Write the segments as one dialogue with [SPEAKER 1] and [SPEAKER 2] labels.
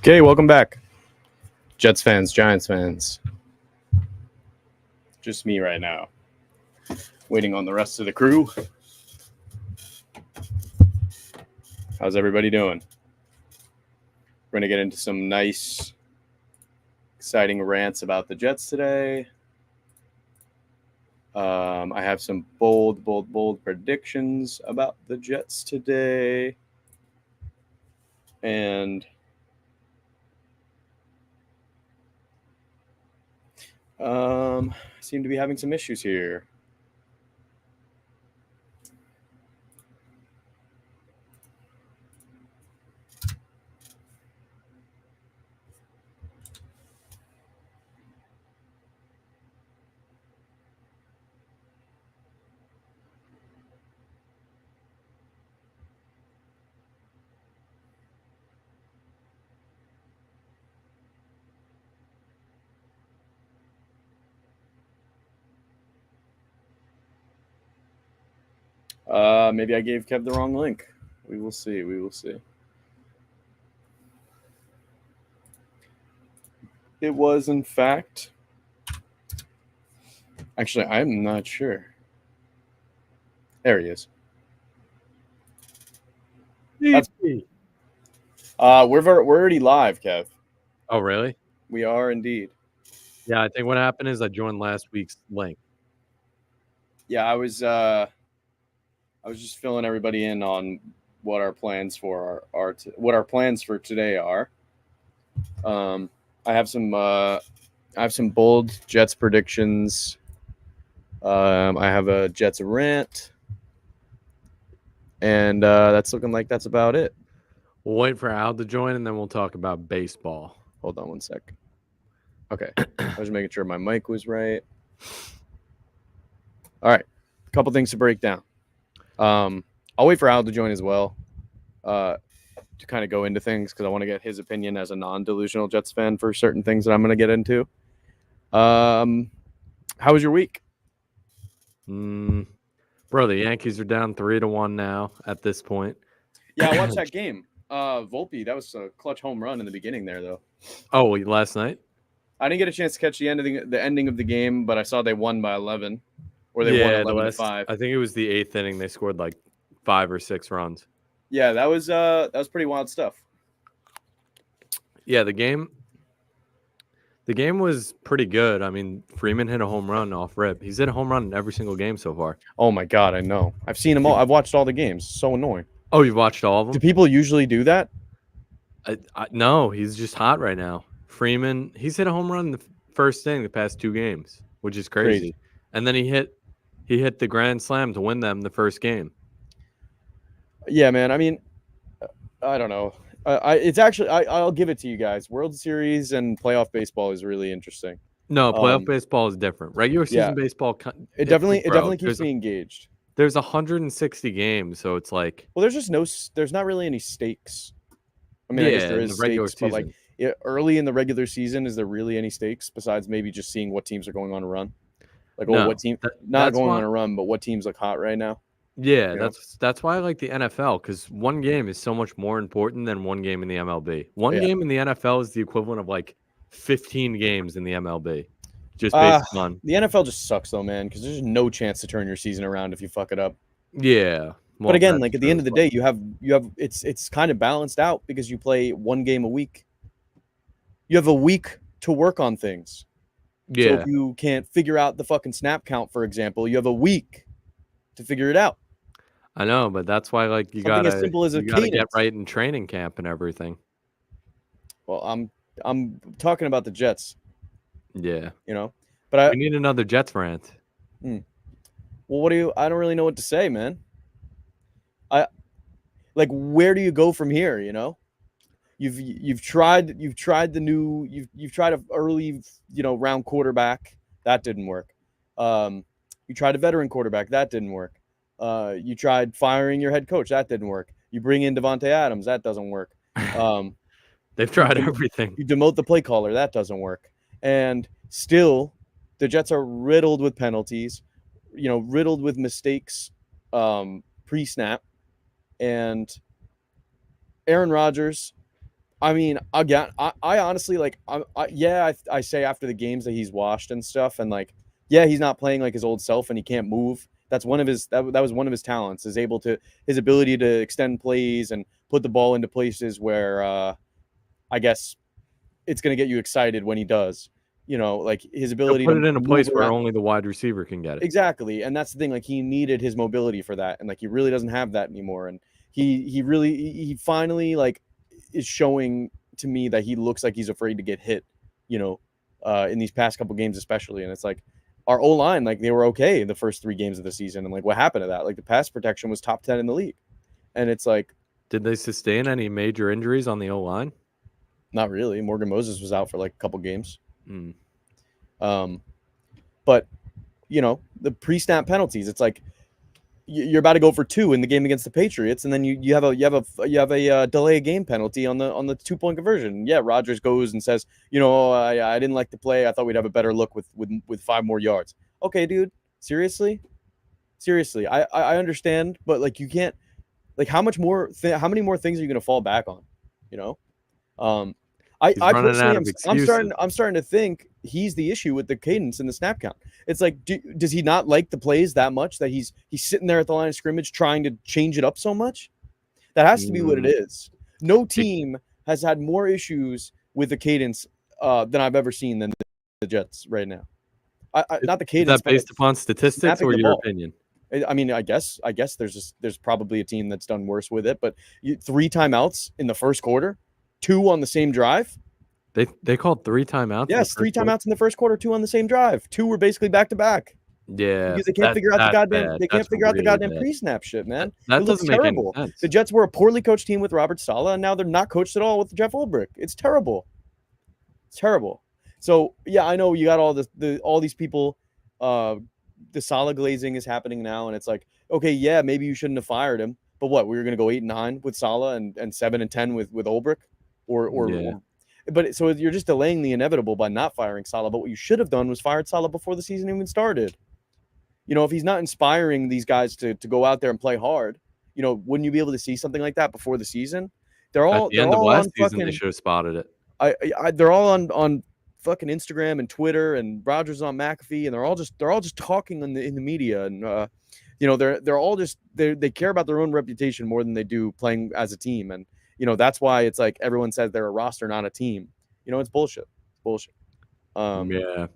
[SPEAKER 1] Okay, welcome back. Jets fans, Giants fans. Just me right now. Waiting on the rest of the crew. How's everybody doing? We're going to get into some nice, exciting rants about the Jets today. I have some bold predictions about the Jets today. And seem to be having some issues here. Maybe I gave Kev the wrong link. We will see. It was, in fact... Actually, I'm not sure. There he is. That's... we're already live, Kev.
[SPEAKER 2] Oh, really?
[SPEAKER 1] We are indeed.
[SPEAKER 2] Yeah, I think what happened is I joined last week's link.
[SPEAKER 1] Yeah, I was just filling everybody in on what our plans for what our plans for today are. I have some bold Jets predictions. I have a Jets rant, and that's looking like that's about it.
[SPEAKER 2] We'll wait for Al to join, and then we'll talk about baseball.
[SPEAKER 1] Hold on one sec. Okay, I was making sure my mic was right. All right, a couple things to break down. I'll wait for Al to join as well, to kind of go into things because I want to get his opinion as a non-delusional Jets fan for certain things that I'm going to get into. How was your week?
[SPEAKER 2] Bro, the Yankees are down 3-1 now at this point.
[SPEAKER 1] Yeah, I watched that game. Volpe, that was a clutch home run in the beginning there, though.
[SPEAKER 2] Oh, last night?
[SPEAKER 1] I didn't get a chance to catch the ending of the game, but I saw they won by 11, or they won 11-5.
[SPEAKER 2] I think it was the 8th inning. They scored like 5 or 6 runs.
[SPEAKER 1] Yeah, that was pretty wild stuff.
[SPEAKER 2] Yeah, the game was pretty good. I mean, Freeman hit a home run off rip. He's hit a home run in every single game so far.
[SPEAKER 1] Oh my God, I know. I've seen them all. I've watched all the games. So annoying.
[SPEAKER 2] Oh, you've watched all of them?
[SPEAKER 1] Do people usually do that?
[SPEAKER 2] No, he's just hot right now. Freeman, he's hit a home run in the first inning the past 2 games, which is crazy. And then he hit the grand slam to win them the first game.
[SPEAKER 1] Yeah, man. I mean, I don't know. It's actually I'll give it to you guys. World Series and playoff baseball is really interesting.
[SPEAKER 2] No, playoff baseball is different. Regular season baseball,
[SPEAKER 1] it definitely keeps me engaged.
[SPEAKER 2] There's 160 games, so it's like,
[SPEAKER 1] well, there's not really any stakes. I mean, I guess there is stakes, but like early in the regular season, is there really any stakes besides maybe just seeing what teams are going on a run? Like, what team not going on a run, but what teams look hot right now?
[SPEAKER 2] Yeah, that's why I like the NFL, because one game is so much more important than one game in the MLB. One game in the NFL is the equivalent of like 15 games in the MLB. Just based on
[SPEAKER 1] the NFL just sucks though, man, because there's no chance to turn your season around if you fuck it up.
[SPEAKER 2] Yeah.
[SPEAKER 1] Well, but again, like at the end of the day, you have it's kind of balanced out because you play one game a week. You have a week to work on things.
[SPEAKER 2] Yeah.
[SPEAKER 1] So if you can't figure out the fucking snap count, for example, you have a week to figure it out.
[SPEAKER 2] I know, but that's why like you gotta get right in training camp and everything.
[SPEAKER 1] Well, I'm talking about the Jets.
[SPEAKER 2] Yeah.
[SPEAKER 1] You know, but
[SPEAKER 2] we need another Jets rant.
[SPEAKER 1] Well, I don't really know what to say, man. Where do you go from here? You know, you've tried a early, round quarterback. That didn't work. You tried a veteran quarterback. That didn't work. You tried firing your head coach. That didn't work. You bring in Devontae Adams. That doesn't work.
[SPEAKER 2] They've tried everything.
[SPEAKER 1] You demote the play caller. That doesn't work. And still, the Jets are riddled with penalties, riddled with mistakes pre-snap. And Aaron Rodgers, I mean, again, I honestly like, I say after the games that he's washed and stuff, and like, yeah, he's not playing like his old self, and he can't move. That's one of his that was one of his talents, is able to his ability to extend plays and put the ball into places where I guess it's going to get you excited when he does. You know, like his
[SPEAKER 2] He'll
[SPEAKER 1] ability
[SPEAKER 2] put it
[SPEAKER 1] to
[SPEAKER 2] in a
[SPEAKER 1] move
[SPEAKER 2] place where
[SPEAKER 1] around.
[SPEAKER 2] only the wide receiver can get it.
[SPEAKER 1] Exactly, and that's the thing. Like he needed his mobility for that, and like he really doesn't have that anymore. And he finally like is showing to me that he looks like he's afraid to get hit. You know, in these past couple games especially, and it's like our O line, like they were okay in the first 3 games of the season, and like what happened to that? Like the pass protection was top 10 in the league, and it's like
[SPEAKER 2] Did they sustain any major injuries on the O line?
[SPEAKER 1] not really. Morgan Moses was out for like a couple games.
[SPEAKER 2] Mm.
[SPEAKER 1] But you know the pre-snap penalties. It's like you're about to go for 2 in the game against the Patriots, and then you have a delay of game penalty on the 2-point conversion. Yeah, Rodgers goes and says, I didn't like the play. I thought we'd have a better look with 5 more yards. Okay, dude, seriously. I understand, but like you can't. Like how many more things are you going to fall back on? You know,
[SPEAKER 2] He's
[SPEAKER 1] I
[SPEAKER 2] running
[SPEAKER 1] personally
[SPEAKER 2] out
[SPEAKER 1] am
[SPEAKER 2] of excuses.
[SPEAKER 1] I'm starting to think he's the issue with the cadence and the snap count. It's like, does he not like the plays that much that he's sitting there at the line of scrimmage trying to change it up so much? That has to be what it is. No team has had more issues with the cadence than I've ever seen than the Jets right now. Not the cadence.
[SPEAKER 2] Is that based upon statistics or your opinion?
[SPEAKER 1] I mean, I guess there's probably a team that's done worse with it, but 3 timeouts in the first quarter, 2 on the same drive.
[SPEAKER 2] They called 3 timeouts.
[SPEAKER 1] Yes, 3 timeouts in the first quarter, 2 on the same drive. 2 were basically back to back.
[SPEAKER 2] Yeah,
[SPEAKER 1] Because they can't figure out the goddamn
[SPEAKER 2] bad.
[SPEAKER 1] pre-snap shit, man.
[SPEAKER 2] That
[SPEAKER 1] It looks
[SPEAKER 2] doesn't make any
[SPEAKER 1] terrible.
[SPEAKER 2] sense.
[SPEAKER 1] The Jets were a poorly coached team with Robert Saleh, and now they're not coached at all with Jeff Ulbrich. It's terrible. It's terrible. So yeah, I know you got all these people. The Saleh glazing is happening now, and it's like, okay, yeah, maybe you shouldn't have fired him, but what, we were going to go 8-9 with Saleh and 7-10 with Ulbrich, or but so you're just delaying the inevitable by not firing Saleh. But what you should have done was fired Saleh before the season even started. You know, if he's not inspiring these guys to go out there and play hard, wouldn't you be able to see something like that before the season?
[SPEAKER 2] At the end of last season, they should have spotted it.
[SPEAKER 1] They're all on fucking Instagram and Twitter, and Rodgers on McAfee, and they're all just talking in the media, and they're all just they care about their own reputation more than they do playing as a team, and that's why it's like everyone says they're a roster, not a team. It's bullshit. It's bullshit.
[SPEAKER 2] Yeah.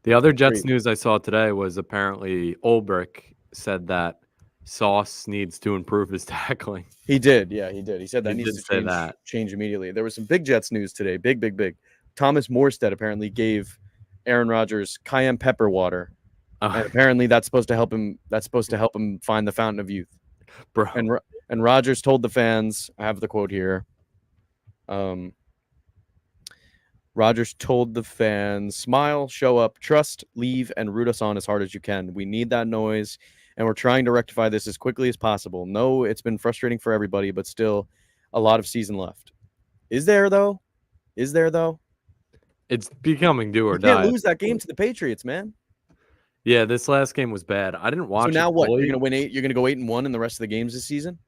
[SPEAKER 2] The other Jets news I saw today was apparently Ulbrich said that Sauce needs to improve his tackling.
[SPEAKER 1] He did. Yeah, he did. He said that needs
[SPEAKER 2] to
[SPEAKER 1] change immediately. There was some big Jets news today. Big. Thomas Morstead apparently gave Aaron Rodgers cayenne pepper water. And apparently that's supposed to help him. That's supposed to help him find the fountain of youth.
[SPEAKER 2] Bro.
[SPEAKER 1] And Rodgers told the fans, I have the quote here. Rodgers told the fans, smile, show up, trust, leave, and root us on as hard as you can. We need that noise, and we're trying to rectify this as quickly as possible. No, it's been frustrating for everybody, but still a lot of season left. Is there, though?
[SPEAKER 2] It's becoming do or
[SPEAKER 1] you
[SPEAKER 2] die.
[SPEAKER 1] Can't lose that game to the Patriots, man.
[SPEAKER 2] Yeah, this last game was bad. I didn't watch it.
[SPEAKER 1] So now what? You're gonna win 8. You're gonna go 8-1 in the rest of the games this season.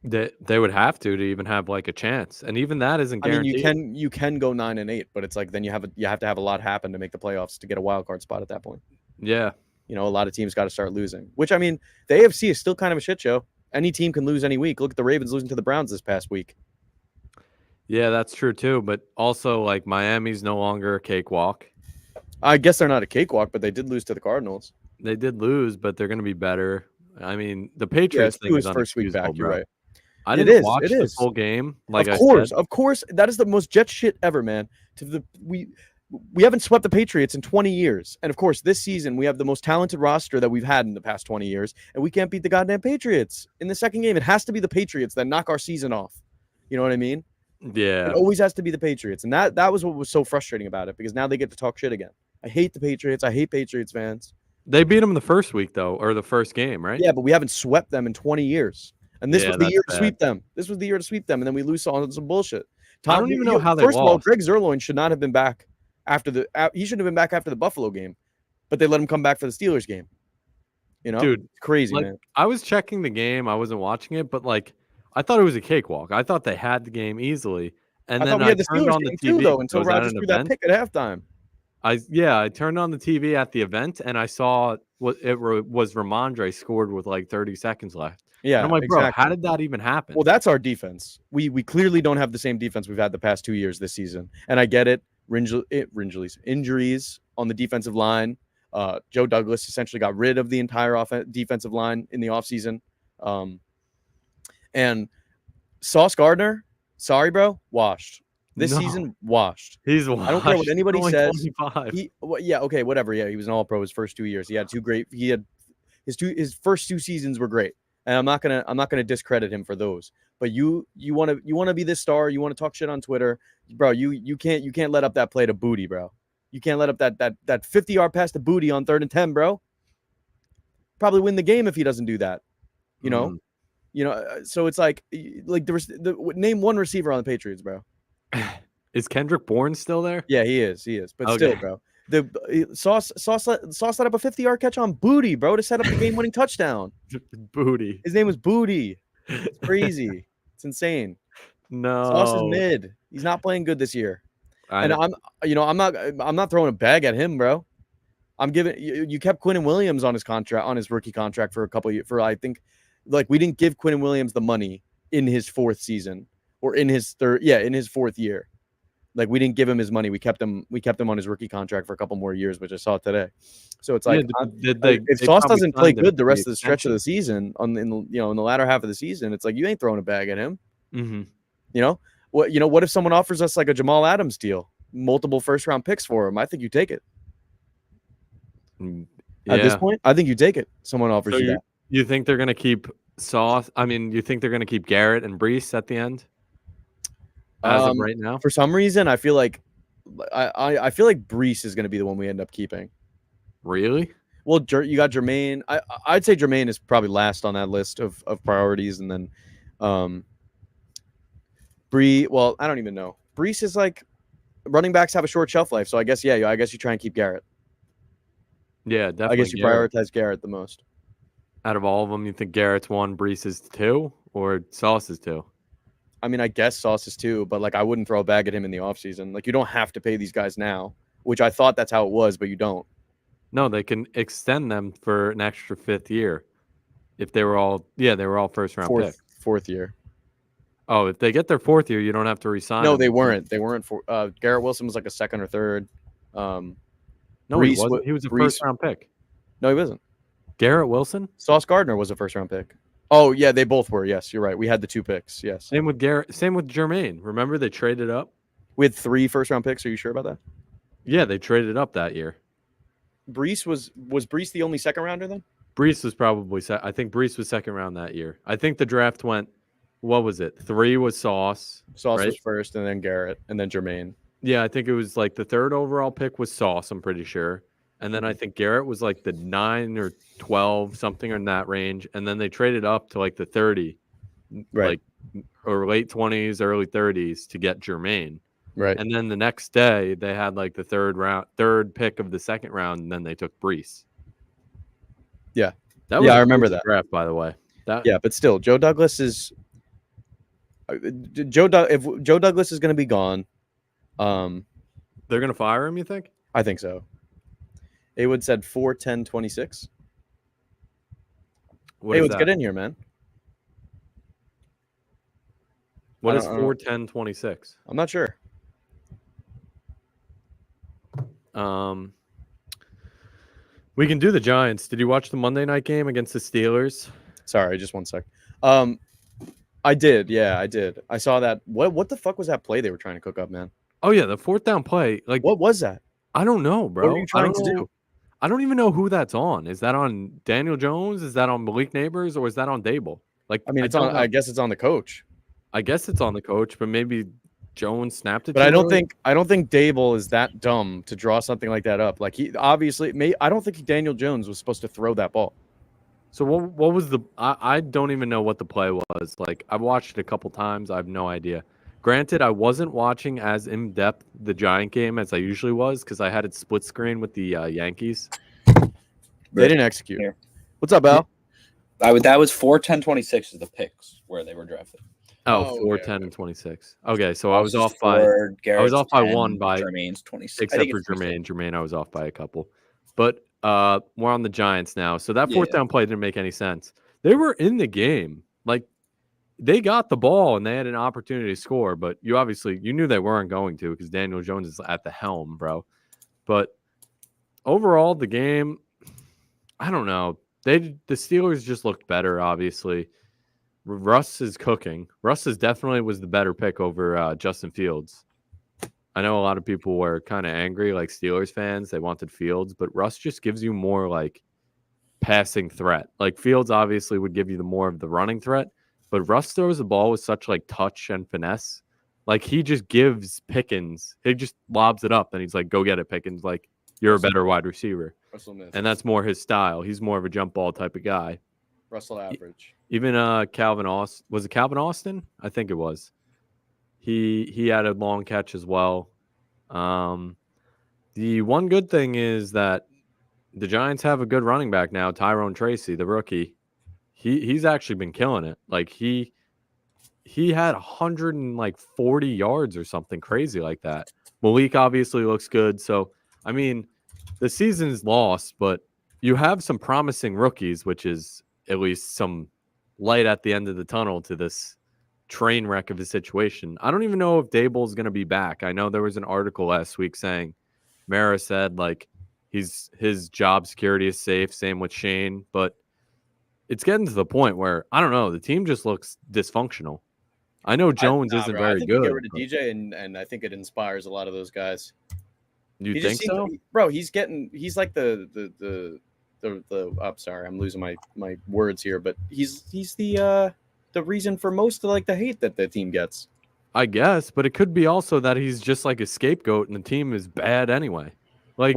[SPEAKER 2] They would have to even have like a chance, and even that isn't guaranteed.
[SPEAKER 1] I mean, you can go 9-8, but it's like then you have to have a lot happen to make the playoffs to get a wild card spot at that point.
[SPEAKER 2] Yeah,
[SPEAKER 1] a lot of teams got to start losing. Which I mean, the AFC is still kind of a shit show. Any team can lose any week. Look at the Ravens losing to the Browns this past week.
[SPEAKER 2] Yeah, that's true too. But also, like Miami's no longer a cakewalk.
[SPEAKER 1] I guess they're not a cakewalk, but they did lose to the Cardinals.
[SPEAKER 2] They did lose, but they're going to be better. I mean, the Patriots thing is
[SPEAKER 1] first week back. You're right.
[SPEAKER 2] I didn't watch the full game. Like
[SPEAKER 1] of course, that is the most Jet shit ever, man. We haven't swept the Patriots in 20 years, and of course, this season we have the most talented roster that we've had in the past 20 years, and we can't beat the goddamn Patriots in the second game. It has to be the Patriots that knock our season off. You know what I mean?
[SPEAKER 2] Yeah.
[SPEAKER 1] It always has to be the Patriots, and that was what was so frustrating about it, because now they get to talk shit again. I hate the Patriots. I hate Patriots fans.
[SPEAKER 2] They beat them the first week though, or the first game, right?
[SPEAKER 1] Yeah, but we haven't swept them in 20 years. And this was the year to sweep them. This was the year to sweep them, and then we lose on some bullshit.
[SPEAKER 2] I don't even know how they lost.
[SPEAKER 1] First of all, Greg Zerloin should not have been back he shouldn't have been back after the Buffalo game, but they let him come back for the Steelers game.
[SPEAKER 2] Dude,
[SPEAKER 1] it's crazy, man.
[SPEAKER 2] I was checking the game. I wasn't watching it, but like I thought it was a cakewalk. I thought they had the game easily. And
[SPEAKER 1] I
[SPEAKER 2] then
[SPEAKER 1] thought we
[SPEAKER 2] I
[SPEAKER 1] had the
[SPEAKER 2] turned
[SPEAKER 1] Steelers
[SPEAKER 2] on the
[SPEAKER 1] game too,
[SPEAKER 2] TV.
[SPEAKER 1] though,
[SPEAKER 2] I
[SPEAKER 1] until
[SPEAKER 2] was at
[SPEAKER 1] Rodgers
[SPEAKER 2] an
[SPEAKER 1] threw that
[SPEAKER 2] event.
[SPEAKER 1] pick at halftime.
[SPEAKER 2] I turned on the TV at the event and I saw what was Ramondre scored with like 30 seconds left. And
[SPEAKER 1] Yeah,
[SPEAKER 2] I'm like, bro, how
[SPEAKER 1] exactly.
[SPEAKER 2] did that even happen?
[SPEAKER 1] Well, that's our defense. We clearly don't have the same defense we've had the past 2 years this season. And I get it. Injuries on the defensive line. Joe Douglas essentially got rid of the entire defensive line in the offseason. And Sauce Gardner, sorry, bro, washed. This season, washed.
[SPEAKER 2] He's washed.
[SPEAKER 1] I don't care what anybody says.
[SPEAKER 2] 25.
[SPEAKER 1] Okay, whatever. Yeah, he was an All-Pro his first 2 years. He had his first 2 seasons were great. And I'm not gonna discredit him for those. But you want to be this star. You want to talk shit on Twitter, bro. You can't let up that play to Booty, bro. You can't let up that 50-yard pass to Booty on 3rd and 10, bro. Probably win the game if he doesn't do that. You know. So it's like name one receiver on the Patriots, bro.
[SPEAKER 2] Is Kendrick Bourne still there?
[SPEAKER 1] Yeah, he is. But still, bro. The Sauce let up a 50-yard catch on Booty, bro, to set up the game-winning touchdown.
[SPEAKER 2] Booty.
[SPEAKER 1] His name was Booty. It's crazy. It's insane.
[SPEAKER 2] No.
[SPEAKER 1] Sauce is mid. He's not playing good this year. I'm not throwing a bag at him, bro. I'm giving you kept Quinnen Williams on his rookie contract for a couple years. I think, like, we didn't give Quinnen Williams the money in his 4th season or in his 4th year. Like, we didn't give him his money. We kept him on his rookie contract for a couple more years, which I saw today. So it's like, if Sauce doesn't play good the rest of the stretch of the season in the latter half of the season, it's like you ain't throwing a bag at him.
[SPEAKER 2] Mm-hmm.
[SPEAKER 1] What if someone offers us like a Jamal Adams deal, multiple 1st-round picks for him? I think you take it.
[SPEAKER 2] Yeah.
[SPEAKER 1] At this point, I think you take it. Someone offers you that.
[SPEAKER 2] You think they're gonna keep Sauce? I mean, you think they're gonna keep Garrett and Breece at the end? As of right now,
[SPEAKER 1] for some reason, I feel like Breece is going to be the one we end up keeping.
[SPEAKER 2] Really?
[SPEAKER 1] Well, you got Jermaine. I'd say Jermaine is probably last on that list of priorities, and then Bree. Well, I don't even know. Breece is like, running backs have a short shelf life, so I guess you try and keep Garrett.
[SPEAKER 2] Yeah, definitely.
[SPEAKER 1] I guess you prioritize Garrett the most.
[SPEAKER 2] Out of all of them, you think Garrett's 1, Breece is 2, or Sauce is 2?
[SPEAKER 1] I mean, I guess Sauce is 2, but like I wouldn't throw a bag at him in the offseason. Like, you don't have to pay these guys now, which I thought that's how it was, but you don't.
[SPEAKER 2] No, they can extend them for an extra 5th year. If they were all 1st-round picks.
[SPEAKER 1] 4th year.
[SPEAKER 2] Oh, if they get their 4th year, you don't have to resign.
[SPEAKER 1] No, they weren't. They weren't. Garrett Wilson was like a 2nd or 3rd.
[SPEAKER 2] No,
[SPEAKER 1] Breece,
[SPEAKER 2] he wasn't. He was a
[SPEAKER 1] Breece,
[SPEAKER 2] 1st-round pick.
[SPEAKER 1] No, he wasn't.
[SPEAKER 2] Garrett Wilson?
[SPEAKER 1] Sauce Gardner was a 1st-round pick. Oh, yeah, they both were. Yes, you're right. We had the 2 picks. Yes.
[SPEAKER 2] Same with Garrett. Same with Jermaine. Remember they traded up?
[SPEAKER 1] We had 3 1st-round picks. Are you sure about that?
[SPEAKER 2] Yeah, they traded up that year.
[SPEAKER 1] Breece was Breece the only 2nd-rounder then?
[SPEAKER 2] Breece was probably I think Breece was 2nd round that year. I think the draft went, what was it? 3 was Sauce.
[SPEAKER 1] Sauce was 1st, and then Garrett, and then Jermaine.
[SPEAKER 2] Yeah, I think it was like the 3rd overall pick was Sauce, I'm pretty sure. And then I think Garrett was like the 9 or 12, something in that range. And then they traded up to like the 30,
[SPEAKER 1] right?
[SPEAKER 2] Like, or late 20s, early 30s to get Jermaine.
[SPEAKER 1] Right.
[SPEAKER 2] And then the next day they had like the 3rd pick of the 2nd round, and then they took Breece.
[SPEAKER 1] Yeah.
[SPEAKER 2] That was
[SPEAKER 1] I remember that
[SPEAKER 2] draft, by the way.
[SPEAKER 1] Yeah, but still, Joe Douglas is if Joe Douglas is going to be gone,
[SPEAKER 2] they're going to fire him, you think?
[SPEAKER 1] I think so. Haywood said 4-10-26. Hey, let's get in here, man.
[SPEAKER 2] What is 4-10-26?
[SPEAKER 1] I'm not sure.
[SPEAKER 2] We can do the Giants. Did you watch the Monday night game against the Steelers?
[SPEAKER 1] Sorry, just one sec. I did. Yeah, I did. I saw that. What the fuck was that play they were trying to cook up, man?
[SPEAKER 2] Oh yeah, the 4th down play. Like,
[SPEAKER 1] what was that?
[SPEAKER 2] I don't know, bro.
[SPEAKER 1] What were you trying to do?
[SPEAKER 2] I don't even know who that's on. Is that on Daniel Jones? Is that on Malik Neighbors? Or is that on Dable? Like,
[SPEAKER 1] I mean, I guess it's on the coach.
[SPEAKER 2] I guess it's on the coach, but maybe Jones snapped it.
[SPEAKER 1] But I don't think Dable is that dumb to draw something like that up. Like, he obviously I don't think Daniel Jones was supposed to throw that ball.
[SPEAKER 2] So what was the? I don't even know what the play was. Like, I've watched it a couple times. I have no idea. Granted, I wasn't watching as in depth the Giant game as I usually was because I had it split screen with the Yankees.
[SPEAKER 1] They didn't execute. Here. What's up, Al?
[SPEAKER 3] That was 4-10-26 is the picks where they were drafted.
[SPEAKER 2] Oh,
[SPEAKER 1] Oh,
[SPEAKER 2] 4,
[SPEAKER 1] okay,
[SPEAKER 2] 10,
[SPEAKER 1] okay.
[SPEAKER 2] and 26. Okay, so
[SPEAKER 3] Ross is 4, Garrett's 10,
[SPEAKER 2] one by
[SPEAKER 3] Jermaine's 26. I
[SPEAKER 2] except
[SPEAKER 3] think
[SPEAKER 2] for
[SPEAKER 3] it's 26.
[SPEAKER 2] Jermaine. Jermaine, I was off by a couple. But we're on the Giants now. So that fourth
[SPEAKER 3] Yeah.
[SPEAKER 2] down play didn't make any sense. They were in the game. Like they got the ball and they had an opportunity to score, but you knew they weren't going to because Daniel Jones is at the helm, bro. But overall, the game, I don't know. The Steelers just looked better, obviously. Russ is cooking. Russ is definitely was the better pick over Justin Fields. I know a lot of people were kind of angry, like Steelers fans. They wanted Fields, but Russ just gives you more like passing threat. Like Fields obviously would give you the more of the running threat, but Russ throws the ball with such like touch and finesse. Like he just gives Pickens, he just lobs it up and he's like, go get it, Pickens. Like you're a better wide receiver. And that's more his style. He's more of a jump ball type of guy.
[SPEAKER 1] Russell average.
[SPEAKER 2] Even Calvin Austin, was it Calvin Austin? I think it was. He had a long catch as well. The one good thing is that the Giants have a good running back now, Tyrone Tracy, the rookie. He's actually been killing it. Like he had 140 yards or something crazy like that. Malik obviously looks good. So I mean, the season's lost, but you have some promising rookies, which is at least some light at the end of the tunnel to this train wreck of the situation. I don't even know if Dable's going to be back. I know there was an article last week saying Mara said like his job security is safe. Same with Shane, but it's getting to the point where I don't know. The team just looks dysfunctional. I know Jones isn't
[SPEAKER 1] Bro, I
[SPEAKER 2] very
[SPEAKER 1] think you
[SPEAKER 2] good.
[SPEAKER 1] get rid of DJ, and I think it inspires a lot of those guys.
[SPEAKER 2] You
[SPEAKER 1] He
[SPEAKER 2] think
[SPEAKER 1] just seems,
[SPEAKER 2] so?
[SPEAKER 1] bro? He's like the. I'm sorry, I'm losing my words here, but he's the reason for most of like the hate that the team gets.
[SPEAKER 2] I guess, but it could be also that he's just like a scapegoat and the team is bad anyway. Like,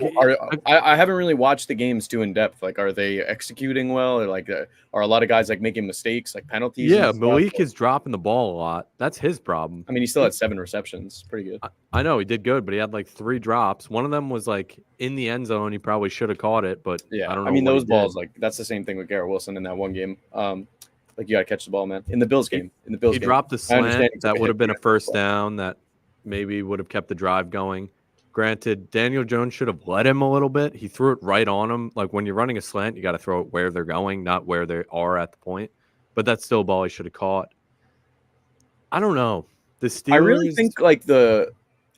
[SPEAKER 1] I haven't really watched the games too in depth. Like, are they executing well, or like are a lot of guys like making mistakes, like penalties?
[SPEAKER 2] yeah,
[SPEAKER 1] and
[SPEAKER 2] Malik
[SPEAKER 1] stuff?
[SPEAKER 2] is dropping the ball a lot. That's his problem.
[SPEAKER 1] I mean, he still had 7 receptions. Pretty good.
[SPEAKER 2] I know he did good, but he had like 3 drops. One of them was like in the end zone. He probably should have caught it, but
[SPEAKER 1] Yeah,
[SPEAKER 2] I don't know.
[SPEAKER 1] I mean,
[SPEAKER 2] what
[SPEAKER 1] those
[SPEAKER 2] he
[SPEAKER 1] balls,
[SPEAKER 2] did.
[SPEAKER 1] like that's the same thing with Garrett Wilson in that one game. Like you got to catch the ball, man. In the Bills game,
[SPEAKER 2] he dropped the slant that would have been a first
[SPEAKER 1] down.
[SPEAKER 2] down that maybe would have kept the drive going. Granted, Daniel Jones should have let him a little bit. He threw it right on him. Like when you're running a slant, you got to throw it where they're going, not where they are at the point. But that's still a ball he should have caught. I don't know. The Steelers.
[SPEAKER 1] I really think like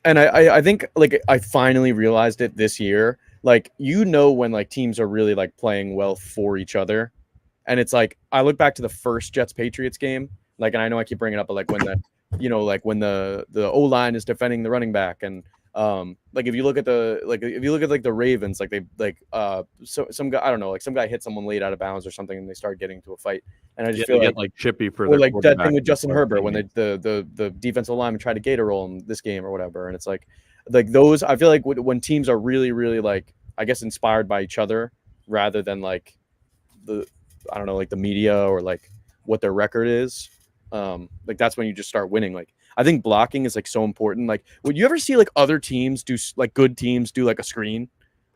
[SPEAKER 1] I think like I finally realized it this year. Like when like teams are really like playing well for each other, and it's like I look back to the first Jets Patriots game, like, and I know I keep bringing it up, but like when like when the O line is defending the running back, and like if you look at like the Ravens, like they like so some guy, I don't know, like some guy hit someone late out of bounds or something, and they start getting into a fight, and I just feel
[SPEAKER 2] like chippy for
[SPEAKER 1] or
[SPEAKER 2] their
[SPEAKER 1] like that thing with
[SPEAKER 2] quarterback
[SPEAKER 1] Justin Herbert when the defensive lineman tried to gator roll in this game or whatever, and it's like those. I feel like when teams are really really like I guess inspired by each other rather than like I don't know, like the media or like what their record is. Like that's when you just start winning. Like I think blocking is like so important. Like would you ever see like other teams do like good teams do like a screen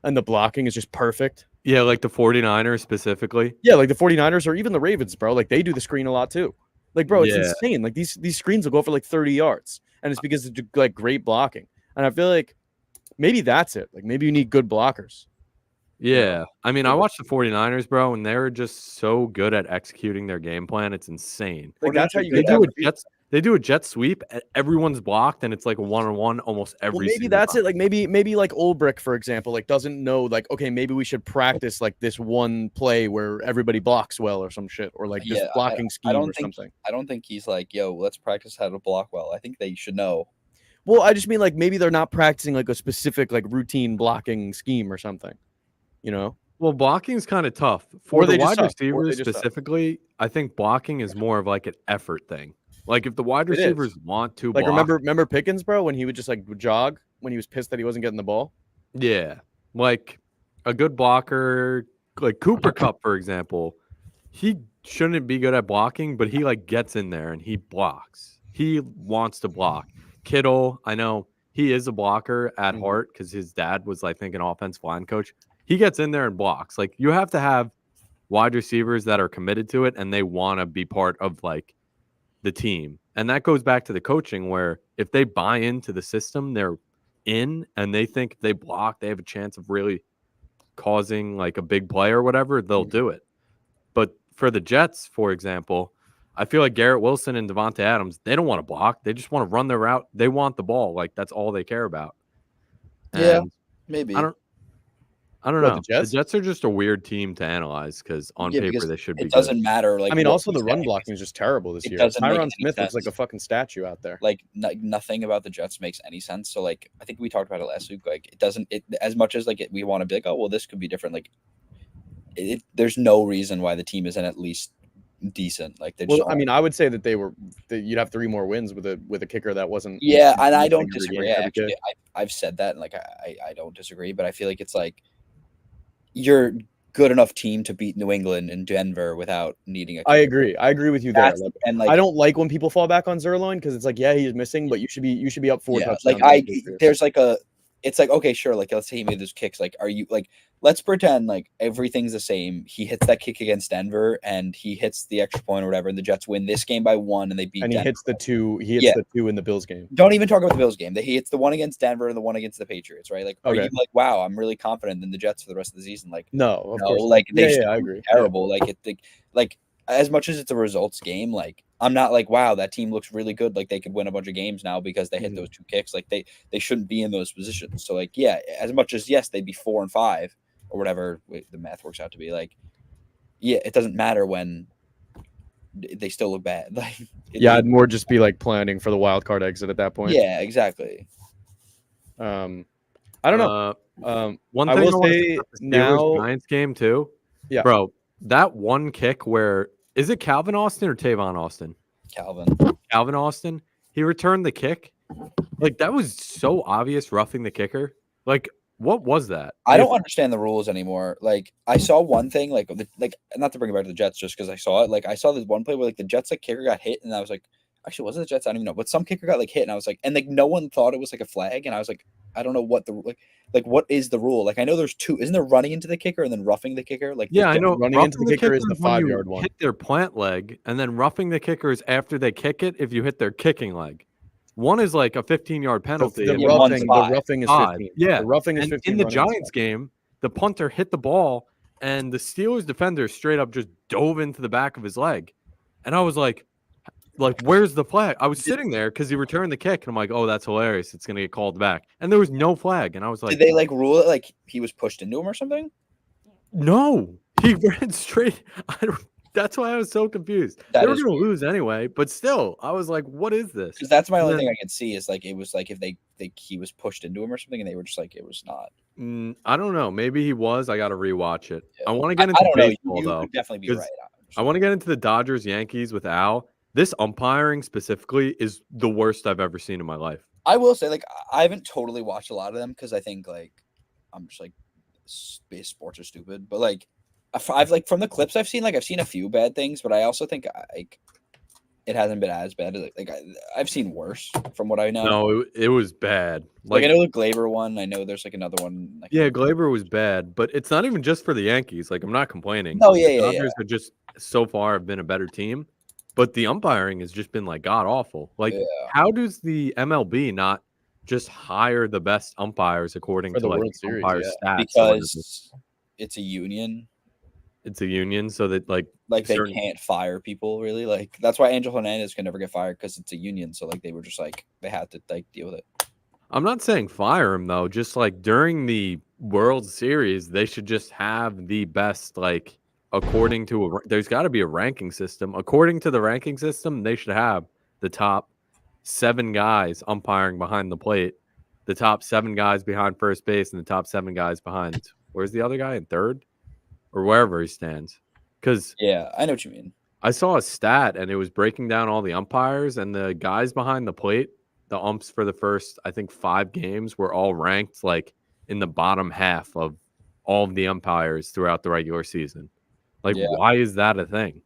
[SPEAKER 1] and the blocking is just perfect?
[SPEAKER 2] Yeah, like the 49ers specifically.
[SPEAKER 1] Yeah, like the 49ers or even the Ravens, bro. Like they do the screen a lot too. Like, bro, it's insane. Like these screens will go for like 30 yards. And it's because it's like great blocking. And I feel like maybe that's it. Like maybe you need good blockers.
[SPEAKER 2] Yeah.
[SPEAKER 1] You know?
[SPEAKER 2] I mean, I watched the 49ers, bro, and they're just so good at executing their game plan. It's insane.
[SPEAKER 1] Like that's how you
[SPEAKER 2] they
[SPEAKER 1] get
[SPEAKER 2] do
[SPEAKER 1] that.
[SPEAKER 2] They do a jet sweep. Everyone's blocked, and it's like a one-on-one almost every.
[SPEAKER 1] Well, maybe that's it. Like maybe like Ulbrich, for example, like doesn't know like okay, maybe we should practice like this one play where everybody blocks well or some shit, or like this blocking scheme or something.
[SPEAKER 3] I don't think he's like, yo, let's practice how to block well. I think they should know.
[SPEAKER 1] Well, I just mean like maybe they're not practicing like a specific like routine blocking scheme or something, you know.
[SPEAKER 2] Well, blocking is kind of tough for the wide receivers specifically. I think blocking is more of like an effort thing. Like if the wide receivers want to
[SPEAKER 1] like
[SPEAKER 2] block,
[SPEAKER 1] remember Pickens, bro, when he would just like jog when he was pissed that he wasn't getting the ball.
[SPEAKER 2] Yeah, like a good blocker, like Cooper Kupp, for example, he shouldn't be good at blocking, but he like gets in there and he blocks. He wants to block. Kittle, I know he is a blocker at heart because his dad was, I think, an offensive line coach. He gets in there and blocks. Like you have to have wide receivers that are committed to it and they want to be part of like the team. And that goes back to the coaching where if they buy into the system, they're in, and they think if they block, they have a chance of really causing like a big play or whatever, they'll do it. But for the Jets, for example, I feel like Garrett Wilson and Devontae Adams, they don't want to block. They just want to run their route. They want the ball. Like, that's all they care about.
[SPEAKER 3] Yeah,
[SPEAKER 2] And
[SPEAKER 3] maybe.
[SPEAKER 2] I don't
[SPEAKER 1] What,
[SPEAKER 2] know.
[SPEAKER 1] the Jets?
[SPEAKER 2] The Jets are just a weird team to analyze because on
[SPEAKER 3] Yeah,
[SPEAKER 2] paper
[SPEAKER 3] because
[SPEAKER 2] they should be
[SPEAKER 3] it doesn't matter. Like,
[SPEAKER 1] I mean,
[SPEAKER 3] what
[SPEAKER 1] also the
[SPEAKER 3] he's
[SPEAKER 1] run
[SPEAKER 3] saying.
[SPEAKER 1] blocking is just terrible this
[SPEAKER 3] It
[SPEAKER 1] year.
[SPEAKER 3] doesn't make
[SPEAKER 1] Tyron
[SPEAKER 3] any
[SPEAKER 1] Smith looks like a
[SPEAKER 3] sense.
[SPEAKER 1] fucking statue out there.
[SPEAKER 3] Like, nothing about the Jets makes any sense. So, like, I think we talked about it last week. Like, it doesn't. It as much as like we want to be like, oh well, this could be different. Like, there's no reason why the team isn't at least decent. Like, they just
[SPEAKER 1] Well, I mean, I would say that you'd have 3 more wins with a kicker that wasn't.
[SPEAKER 3] yeah, and I
[SPEAKER 1] missing
[SPEAKER 3] don't
[SPEAKER 1] every
[SPEAKER 3] disagree.
[SPEAKER 1] game, every
[SPEAKER 3] Actually,
[SPEAKER 1] kick.
[SPEAKER 3] I've said that, and like I don't disagree, but I feel like it's like you're good enough team to beat New England and Denver without needing a kicker.
[SPEAKER 1] I agree with you there.
[SPEAKER 3] That's,
[SPEAKER 1] Like,
[SPEAKER 3] and like
[SPEAKER 1] I don't like when people fall back on Zerline because it's like, yeah, he's missing, but you should be up 4
[SPEAKER 3] yeah,
[SPEAKER 1] touchdowns.
[SPEAKER 3] like there's like it's like, okay, sure, like let's say he made those kicks. Like, are you like, let's pretend like everything's the same. He hits that kick against Denver and he hits the extra point or whatever, and the Jets win this game by 1 and they beat
[SPEAKER 1] and he
[SPEAKER 3] Denver.
[SPEAKER 1] hits the 2. He hits
[SPEAKER 3] Yeah.
[SPEAKER 1] the 2 in the Bills game.
[SPEAKER 3] Don't even talk about the Bills game. He hits the one against Denver and the one against the Patriots, right? Like, are
[SPEAKER 1] Okay.
[SPEAKER 3] you like, wow, I'm really confident in the Jets for the rest of the season? Like,
[SPEAKER 1] No, of
[SPEAKER 3] no,
[SPEAKER 1] course.
[SPEAKER 3] like they
[SPEAKER 1] Yeah, I agree.
[SPEAKER 3] terrible. Like like as much as it's a results game, like I'm not like, wow, that team looks really good. Like they could win a bunch of games now because they hit
[SPEAKER 1] Mhm.
[SPEAKER 3] those 2 kicks. Like they shouldn't be in those positions. So like, yeah, as much as yes, they'd be 4 and 5 or whatever the math works out to be. Like, yeah, it doesn't matter when they still look bad. Like,
[SPEAKER 1] Yeah, I'd more just be like planning for the wild card exit at that point.
[SPEAKER 3] yeah, exactly.
[SPEAKER 1] I don't know.
[SPEAKER 2] One
[SPEAKER 1] I
[SPEAKER 2] thing
[SPEAKER 1] will
[SPEAKER 2] I wanna
[SPEAKER 1] say
[SPEAKER 2] say about the
[SPEAKER 1] now-
[SPEAKER 2] Steelers-Giants game too.
[SPEAKER 1] Yeah.
[SPEAKER 2] Bro, that one kick where is it Calvin Austin or Tavon Austin? Calvin Austin. He returned the kick. Like, that was so obvious roughing the kicker. Like, what was that?
[SPEAKER 3] I don't understand the rules anymore. Like, I saw one thing, like not to bring it back to the Jets just because I saw it. Like, I saw this one play where like the Jets like kicker got hit, and I was like, actually, was it the Jets? I don't even know. But some kicker got like hit, and I was like, and like no one thought it was like a flag, and I was like, I don't know what the like what is the rule? Like, I know there's 2. Isn't there running into the kicker and then roughing the kicker? Like,
[SPEAKER 2] Yeah, I know.
[SPEAKER 1] running into the kicker is the
[SPEAKER 2] when you
[SPEAKER 1] 5-yard one.
[SPEAKER 2] hit their plant leg, and then roughing the kicker is after they kick it if you hit their kicking leg. One is like a 15-yard penalty.
[SPEAKER 1] The
[SPEAKER 2] and
[SPEAKER 3] Yeah,
[SPEAKER 2] one's
[SPEAKER 3] one's
[SPEAKER 1] roughing is
[SPEAKER 2] 5.
[SPEAKER 1] 15.
[SPEAKER 2] Yeah.
[SPEAKER 1] The roughing is
[SPEAKER 2] And
[SPEAKER 1] 15.
[SPEAKER 2] in the
[SPEAKER 1] running is
[SPEAKER 2] Giants game, the punter hit the ball, and the Steelers defender straight up just dove into the back of his leg. And I was like, where's the flag? I was sitting there because he returned the kick, and I'm like, oh, that's hilarious. It's going to get called back. And there was no flag. And I was like,
[SPEAKER 3] did they like rule it like he was pushed into him or something?
[SPEAKER 2] no, he ran straight. That's why I was so confused.
[SPEAKER 3] That
[SPEAKER 2] They were
[SPEAKER 3] is
[SPEAKER 2] going to lose anyway, but still, I was like, what is this?
[SPEAKER 3] Because that's my only
[SPEAKER 2] then-
[SPEAKER 3] thing I could see is like it was like if he was pushed into him or something, and they were just like it was not.
[SPEAKER 2] I don't know. Maybe he was. I got to rewatch it.
[SPEAKER 3] Yeah.
[SPEAKER 2] I want to get
[SPEAKER 3] I
[SPEAKER 2] into
[SPEAKER 3] don't know.
[SPEAKER 2] baseball,
[SPEAKER 3] You
[SPEAKER 2] though.
[SPEAKER 3] could definitely be
[SPEAKER 2] 'cause
[SPEAKER 3] right.
[SPEAKER 2] I want to get into the Dodgers Yankees with Al. This umpiring specifically is the worst I've ever seen in my life.
[SPEAKER 3] I will say, like, I haven't totally watched a lot of them because I think, like, I'm just like, sports are stupid. But like, I've like from the clips I've seen, like, I've seen a few bad things, but I also think like it hasn't been as bad as like I've seen worse from what I know.
[SPEAKER 2] No, it was bad.
[SPEAKER 3] Like I know the Glaber one. I know there's like another one. Like,
[SPEAKER 2] Yeah, Glaber was bad, but it's not even just for the Yankees. Like, I'm not complaining.
[SPEAKER 3] No, yeah,
[SPEAKER 2] the
[SPEAKER 3] yeah,
[SPEAKER 2] Dodgers are just so far have been a better team, but the umpiring has just been like god awful. Like,
[SPEAKER 3] Yeah.
[SPEAKER 2] how does the MLB not just hire the best umpires according
[SPEAKER 1] For
[SPEAKER 2] to
[SPEAKER 1] the
[SPEAKER 2] like
[SPEAKER 1] World Series,
[SPEAKER 2] umpire
[SPEAKER 1] yeah.
[SPEAKER 2] stats? or whatever?
[SPEAKER 3] because it's a union.
[SPEAKER 2] It's a union, so that like
[SPEAKER 3] Like they
[SPEAKER 2] certain-
[SPEAKER 3] can't fire people really. Like that's why Angel Hernandez can never get fired because it's a union. So like they were just like they had to like deal with it.
[SPEAKER 2] I'm not saying fire him though. Just like during the World Series, they should just have the best. Like according to there's got to be a ranking system. According to the ranking system, they should have the top 7 guys umpiring behind the plate, the top 7 guys behind first base, and the top 7 guys behind. Where's the other guy in third, or wherever he stands? Because
[SPEAKER 3] Yeah, I know what you mean.
[SPEAKER 2] I saw a stat and it was breaking down all the umpires and the guys behind the plate. The umps for the first, I think, 5 games were all ranked like in the bottom half of all of the umpires throughout the regular season. Like,
[SPEAKER 3] Yeah.
[SPEAKER 2] why is that a thing?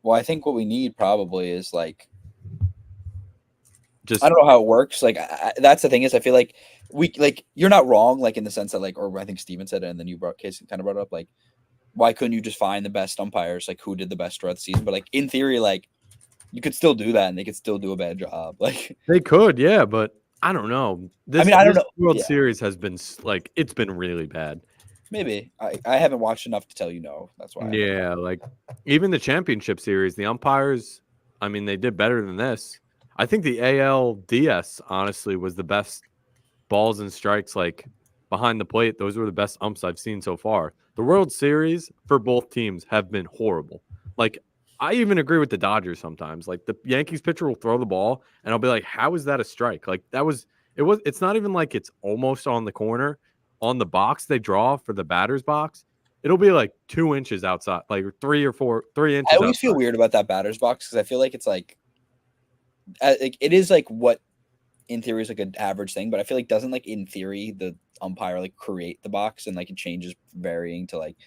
[SPEAKER 3] Well, I think what we need probably is like
[SPEAKER 2] Just
[SPEAKER 3] I don't know how it works. Like that's the thing is I feel like we like you're not wrong like in the sense that like or I think Steven said it and then you Casey kind of brought it up like why couldn't you just find the best umpires like who did the best throughout the season? But like in theory like You could still do that, and they could still do a bad job. Like
[SPEAKER 2] They could, yeah, but I don't know.
[SPEAKER 3] I mean, I don't know.
[SPEAKER 2] World
[SPEAKER 3] Yeah.
[SPEAKER 2] Series has been like it's been really bad.
[SPEAKER 3] Maybe I haven't watched enough to tell you no. That's why.
[SPEAKER 2] Yeah, like even the championship series, the umpires, I mean, they did better than this. I think the ALDS honestly was the best balls and strikes like behind the plate. Those were the best umps I've seen so far. The World Series for both teams have been horrible. Like I even agree with the Dodgers sometimes. Like the Yankees pitcher will throw the ball and I'll be like, how is that a strike? Like it's not even like it's almost on the corner. On the box they draw for the batter's box, it'll be like 2 inches outside, like 3 or 3 inches.
[SPEAKER 3] I always
[SPEAKER 2] outside.
[SPEAKER 3] feel weird about that batter's box because I feel like it's like it is like what in theory is like an average thing, but I feel like doesn't like in theory the umpire like create the box and like it changes varying to like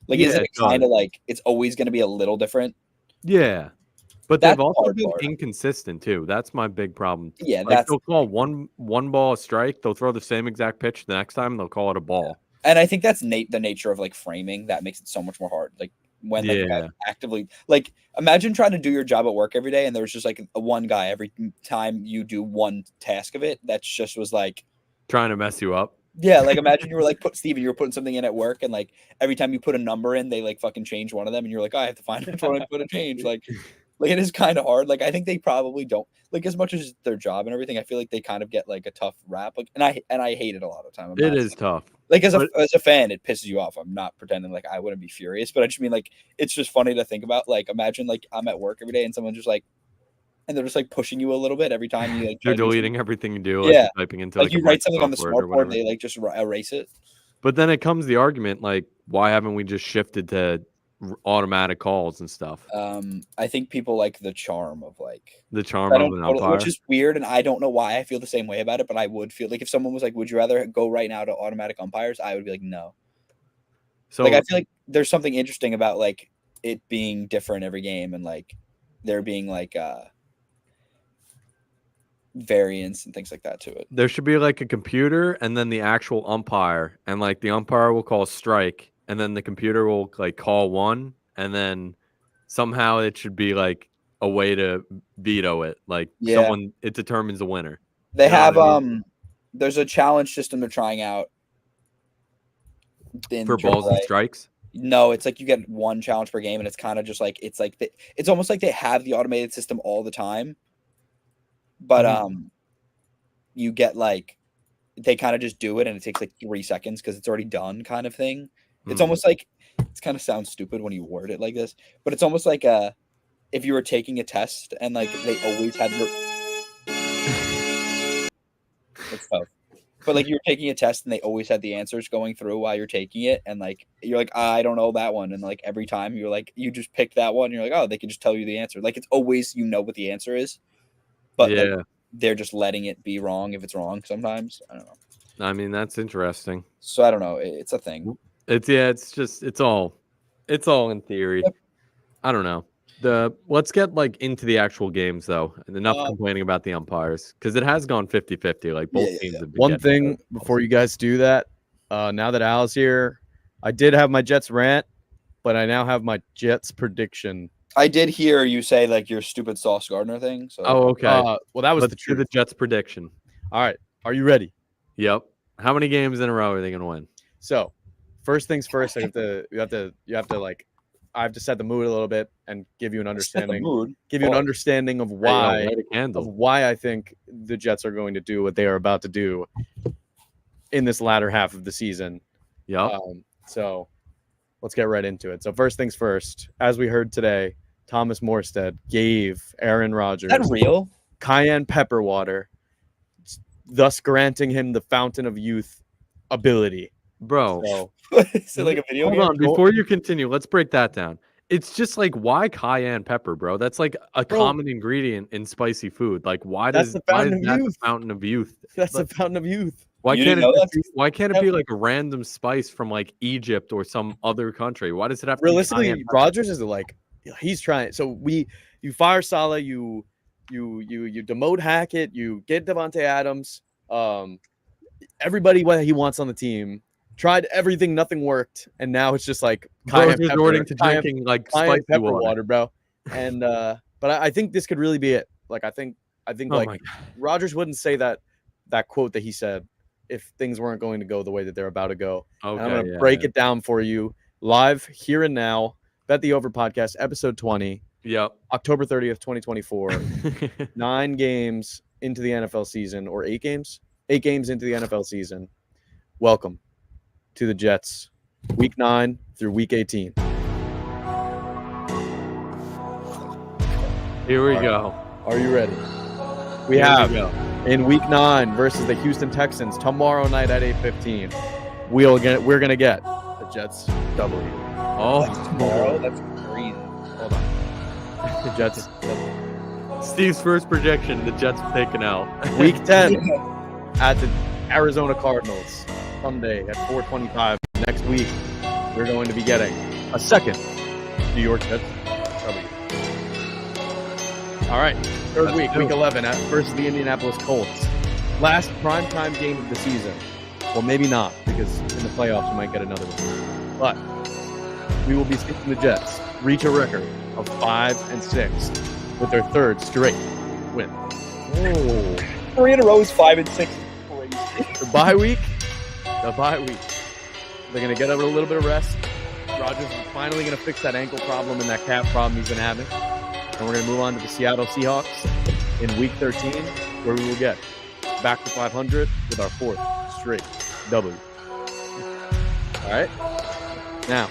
[SPEAKER 2] Yeah,
[SPEAKER 3] isn't it
[SPEAKER 2] it does.
[SPEAKER 3] kind of like it's always going to be a little different?
[SPEAKER 2] Yeah, but
[SPEAKER 3] That's
[SPEAKER 2] they've also
[SPEAKER 3] hard
[SPEAKER 2] been
[SPEAKER 3] part.
[SPEAKER 2] inconsistent too. That's my big problem.
[SPEAKER 3] Yeah,
[SPEAKER 2] Like
[SPEAKER 3] that's
[SPEAKER 2] they'll call one ball a strike. They'll throw the same exact pitch the next time. They'll call it a ball.
[SPEAKER 3] and I think that's the nature of like framing that makes it so much more hard. Like when like, you
[SPEAKER 2] Yeah.
[SPEAKER 3] guys actively like imagine trying to do your job at work every day and there's just like a one guy every time you do one task of it that's just was like
[SPEAKER 2] Trying to mess you up.
[SPEAKER 3] yeah, like imagine you were like Steven, you were putting something in at work and like every time you put a number in, they like fucking change one of them and you're like, oh, I have to find which one I put a change. Like it is kind of hard. Like I think they probably don't like as much as their job and everything. I feel like they kind of get like a tough rap. Like and I hate it a lot of the time.
[SPEAKER 2] It is tough.
[SPEAKER 3] Like as
[SPEAKER 2] but-
[SPEAKER 3] a fan, it pisses you off. I'm not pretending like I wouldn't be furious, but I just mean like it's just funny to think about. Like imagine like I'm at work every day and someone just like and they're just like pushing you a little bit every time you like
[SPEAKER 2] You're
[SPEAKER 3] try to do
[SPEAKER 2] deleting everything you do. Like
[SPEAKER 3] Yeah.
[SPEAKER 2] you're typing into
[SPEAKER 3] like
[SPEAKER 2] like
[SPEAKER 3] you
[SPEAKER 2] a
[SPEAKER 3] write something on the
[SPEAKER 2] Microsoft Word or
[SPEAKER 3] smart board,
[SPEAKER 2] whatever.
[SPEAKER 3] they like just erase it.
[SPEAKER 2] But then it comes the argument like, why haven't we just shifted to automatic calls and stuff?
[SPEAKER 3] I think people like the charm of like
[SPEAKER 2] The charm
[SPEAKER 3] I
[SPEAKER 2] of
[SPEAKER 3] don't
[SPEAKER 2] an
[SPEAKER 3] totally,
[SPEAKER 2] umpire.
[SPEAKER 3] which is weird, and I don't know why I feel the same way about it, but I would feel like if someone was like, "Would you rather go right now to automatic umpires?" I would be like, "No."
[SPEAKER 2] So
[SPEAKER 3] Like I feel like there's something interesting about like it being different every game and like there being like variance and things like that to it.
[SPEAKER 2] there should be like a computer and then the actual umpire, and like the umpire will call strike, and then the computer will like call one, and then somehow it should be like a way to veto it. Like
[SPEAKER 3] Yeah.
[SPEAKER 2] it determines the winner.
[SPEAKER 3] They
[SPEAKER 2] You know
[SPEAKER 3] have
[SPEAKER 2] what I
[SPEAKER 3] there's a challenge system they're trying out in
[SPEAKER 2] For balls and
[SPEAKER 3] AAA.
[SPEAKER 2] strikes.
[SPEAKER 3] No, it's like you get one challenge per game, and it's kind of just like it's almost like they have the automated system all the time, but you get like they kind of just do it, and it takes like 3 seconds because it's already done, kind of thing. It's
[SPEAKER 2] Mhm.
[SPEAKER 3] almost like it's kind of sounds stupid when you word it like this, but it's almost like if you were taking a test and like they always had their it's tough. But like you're taking a test and they always had the answers going through while you're taking it, and like you're like, I don't know that one, and like every time you're like you just pick that one, you're like, oh, they can just tell you the answer. Like it's always what the answer is, but like,
[SPEAKER 2] Yeah.
[SPEAKER 3] they're just letting it be wrong if it's wrong sometimes. I don't know.
[SPEAKER 2] I mean, that's interesting.
[SPEAKER 3] So I don't know. It's a thing.
[SPEAKER 2] It's all in theory.
[SPEAKER 3] Yep.
[SPEAKER 2] I don't know. Let's get like into the actual games though. And enough complaining about the umpires because it has gone 50-50. Like both teams have been
[SPEAKER 1] One
[SPEAKER 2] getting
[SPEAKER 1] thing before you guys do that, now that Al's here, I did have my Jets rant, but I now have my Jets prediction.
[SPEAKER 3] I did hear you say like your stupid Sauce Gardner thing. So
[SPEAKER 2] Oh, okay.
[SPEAKER 1] Well, that was
[SPEAKER 2] Let's
[SPEAKER 1] the
[SPEAKER 2] do
[SPEAKER 1] truth.
[SPEAKER 2] the Jets prediction.
[SPEAKER 1] All right, are you ready?
[SPEAKER 2] Yep. How many games in a row are they gonna win?
[SPEAKER 1] So, first things first, you have to like, I have to set the mood a little bit and give you an understanding. Give you an understanding of why
[SPEAKER 2] Light a candle.
[SPEAKER 1] I think the Jets are going to do what they are about to do in this latter half of the season.
[SPEAKER 2] Yep.
[SPEAKER 1] So, let's get right into it. So, first things first, as we heard today, Thomas Morstead gave Aaron Rodgers
[SPEAKER 3] Is that real?
[SPEAKER 1] cayenne pepper water, thus granting him the fountain of youth ability.
[SPEAKER 2] Bro.
[SPEAKER 1] So,
[SPEAKER 3] Is it like a video
[SPEAKER 2] Hold
[SPEAKER 3] game?
[SPEAKER 2] on, before you continue, let's break that down. It's just like why cayenne pepper, bro? That's like a common ingredient in spicy food. Like why
[SPEAKER 1] That's
[SPEAKER 2] does
[SPEAKER 1] the
[SPEAKER 2] why
[SPEAKER 1] fountain
[SPEAKER 2] is
[SPEAKER 1] of
[SPEAKER 2] that the
[SPEAKER 1] youth.
[SPEAKER 2] fountain of youth?
[SPEAKER 1] That's the fountain of youth.
[SPEAKER 2] Why
[SPEAKER 3] You
[SPEAKER 2] can't
[SPEAKER 3] didn't know
[SPEAKER 2] why can't it be like a random spice from like Egypt or some other country? Why does it have to be
[SPEAKER 1] Realistically,
[SPEAKER 2] cayenne pepper?
[SPEAKER 1] Rodgers is like he's trying. So you fire Salah, you demote Hackett, you get Devontae Adams, everybody what he wants on the team. Tried everything, nothing worked, and now it's just like
[SPEAKER 2] Bro's resorting to drinking like
[SPEAKER 1] cayenne
[SPEAKER 2] spicy
[SPEAKER 1] pepper
[SPEAKER 2] water.
[SPEAKER 1] water, bro. And But I think this could really be it. Like I think
[SPEAKER 2] Oh
[SPEAKER 1] like
[SPEAKER 2] my God.
[SPEAKER 1] Rodgers wouldn't say that quote that he said if things weren't going to go the way that they're about to go.
[SPEAKER 2] Okay,
[SPEAKER 1] And I'm going to
[SPEAKER 2] yeah,
[SPEAKER 1] break
[SPEAKER 2] yeah.
[SPEAKER 1] it down for you live here and now. Bet the Over podcast, episode 20,
[SPEAKER 2] Yep.
[SPEAKER 1] October 30th, 2024. 9 games into the NFL season, or 8 games? 8 games into the NFL season. Welcome to the Jets, week 9 through week 18.
[SPEAKER 2] Here we go.
[SPEAKER 1] Are you ready? We
[SPEAKER 2] Here
[SPEAKER 1] have
[SPEAKER 2] we go.
[SPEAKER 1] in week 9 versus the Houston Texans tomorrow night at 8:15. We're gonna get the Jets W.
[SPEAKER 2] Oh,
[SPEAKER 3] Tomorrow, that's crazy.
[SPEAKER 1] Hold on. The Jets
[SPEAKER 2] Steve's first projection: the Jets taken out.
[SPEAKER 1] week 10 at the Arizona Cardinals Sunday at 4:25. Next week, we're going to be getting a second New York Jets W. All right, third
[SPEAKER 2] Let's
[SPEAKER 1] week,
[SPEAKER 2] do
[SPEAKER 1] week
[SPEAKER 2] it.
[SPEAKER 1] 11 versus the Indianapolis Colts. Last primetime game of the season. Well, maybe not, because in the playoffs we might get another one. But we will be seeing the Jets reach a record of 5-6 with their third straight win. Oh,
[SPEAKER 3] 3 in a row is 5 and 6. Crazy.
[SPEAKER 1] the bye week. They're going to get a little bit of rest. Rodgers is finally going to fix that ankle problem and that calf problem he's been having. And we're going to move on to the Seattle Seahawks in week 13, where we will get back to 500 with our 4th straight W. All right. Now,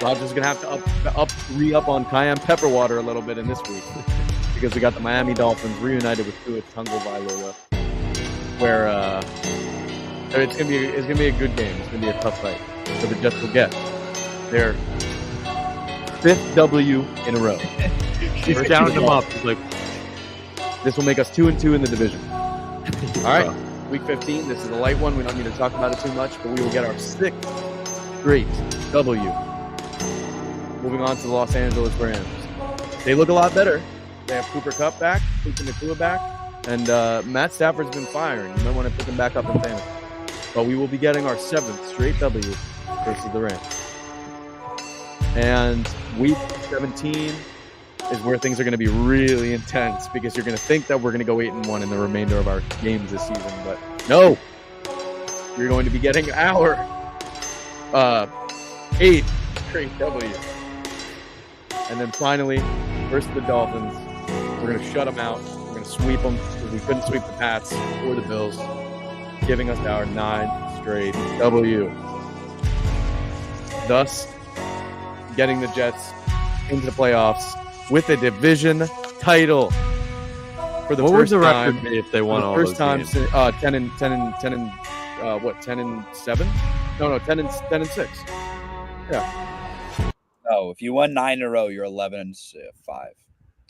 [SPEAKER 1] Rodgers is going to have to re-up on Cayenne Pepperwater a little bit in this week because we got the Miami Dolphins reunited with Tua Tagovailoa, where it's gonna be a good game. It's gonna be a tough fight. So the Jets will get their 5th W in a row.
[SPEAKER 2] We're down them up. It's like,
[SPEAKER 1] This will make us 2-2 in the division. All right, week 15. This is a light one. We don't need to talk about it too much, but we will get our 6th straight W. Moving on to the Los Angeles Rams. They look a lot better. They have Cooper Kupp back, Puka Nacua back, and Matt Stafford's been firing. You might want to pick him back up in fantasy. But we will be getting our 7th straight W versus the Rams. And week 17 is where things are going to be really intense because you're going to think that we're going to go 8-1 in the remainder of our games this season, but no, you're going to be getting our 8th straight W. And then finally, versus the Dolphins, we're going to shut them out. We're going to sweep them because we couldn't sweep the Pats or the Bills, giving us our 9th straight W. Thus, getting the Jets into the playoffs with a division title for the
[SPEAKER 2] what would
[SPEAKER 1] first
[SPEAKER 2] the
[SPEAKER 1] time.
[SPEAKER 2] record be if they won
[SPEAKER 1] For
[SPEAKER 2] all
[SPEAKER 1] the
[SPEAKER 2] those
[SPEAKER 1] first time
[SPEAKER 2] games?
[SPEAKER 1] since 10 and 7? No, 10 and 6.
[SPEAKER 3] No, if you won 9 in a row, you're 11 and 5.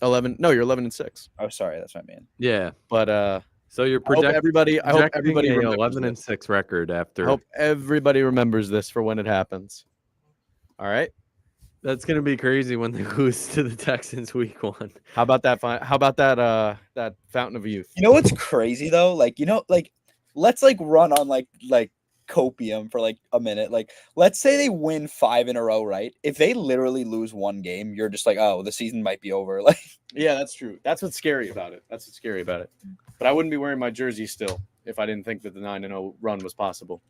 [SPEAKER 1] 11. No, you're 11 and 6.
[SPEAKER 3] Oh, sorry, that's what I mean.
[SPEAKER 2] Yeah.
[SPEAKER 1] But
[SPEAKER 2] So you're
[SPEAKER 1] I hope everybody
[SPEAKER 2] projecting a
[SPEAKER 1] remembers
[SPEAKER 2] 11
[SPEAKER 1] this.
[SPEAKER 2] and 6 record after.
[SPEAKER 1] I hope everybody remembers this for when it happens. All right.
[SPEAKER 2] That's gonna be crazy when they lose to the Texans week 1.
[SPEAKER 1] How about that? How about that fountain of youth?
[SPEAKER 3] You know what's crazy though? Like, let's run on like copium for like a minute. Like, let's say they win 5 in a row, right? If they literally lose one game, you're just like, oh, the season might be over. Like,
[SPEAKER 1] Yeah, that's true. That's what's scary about it. But I wouldn't be wearing my jersey still if I didn't think that the 9-0 run was possible.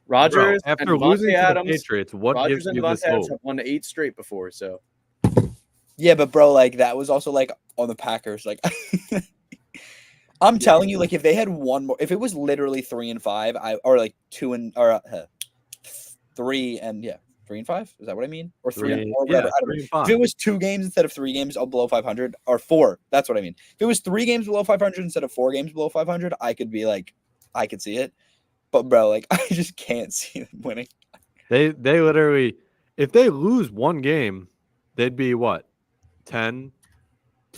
[SPEAKER 1] Rodgers
[SPEAKER 2] After
[SPEAKER 1] and
[SPEAKER 2] losing
[SPEAKER 1] Devontae
[SPEAKER 2] to
[SPEAKER 1] Adams,
[SPEAKER 2] the Patriots, what
[SPEAKER 1] Rodgers
[SPEAKER 2] gives
[SPEAKER 1] and
[SPEAKER 2] you
[SPEAKER 1] Devontae
[SPEAKER 2] this
[SPEAKER 1] Adams
[SPEAKER 2] hope?
[SPEAKER 1] have won 8 straight before, so
[SPEAKER 3] yeah, but bro, like that was also like on the Packers. Like, I'm telling you, like if they had one more, if it was literally 3 and 5, or like 3 and 3 and 5. Is that what I mean? Or 3 and 4, whatever. I don't know.
[SPEAKER 2] 3 and 5.
[SPEAKER 3] If it was 2 games instead of 3 games below 500, or 4, that's what I mean. If it was 3 games below 500 instead of 4 games below 500, I could see it. But bro, like I just can't see them winning.
[SPEAKER 2] They literally, if they lose one game, they'd be what? 10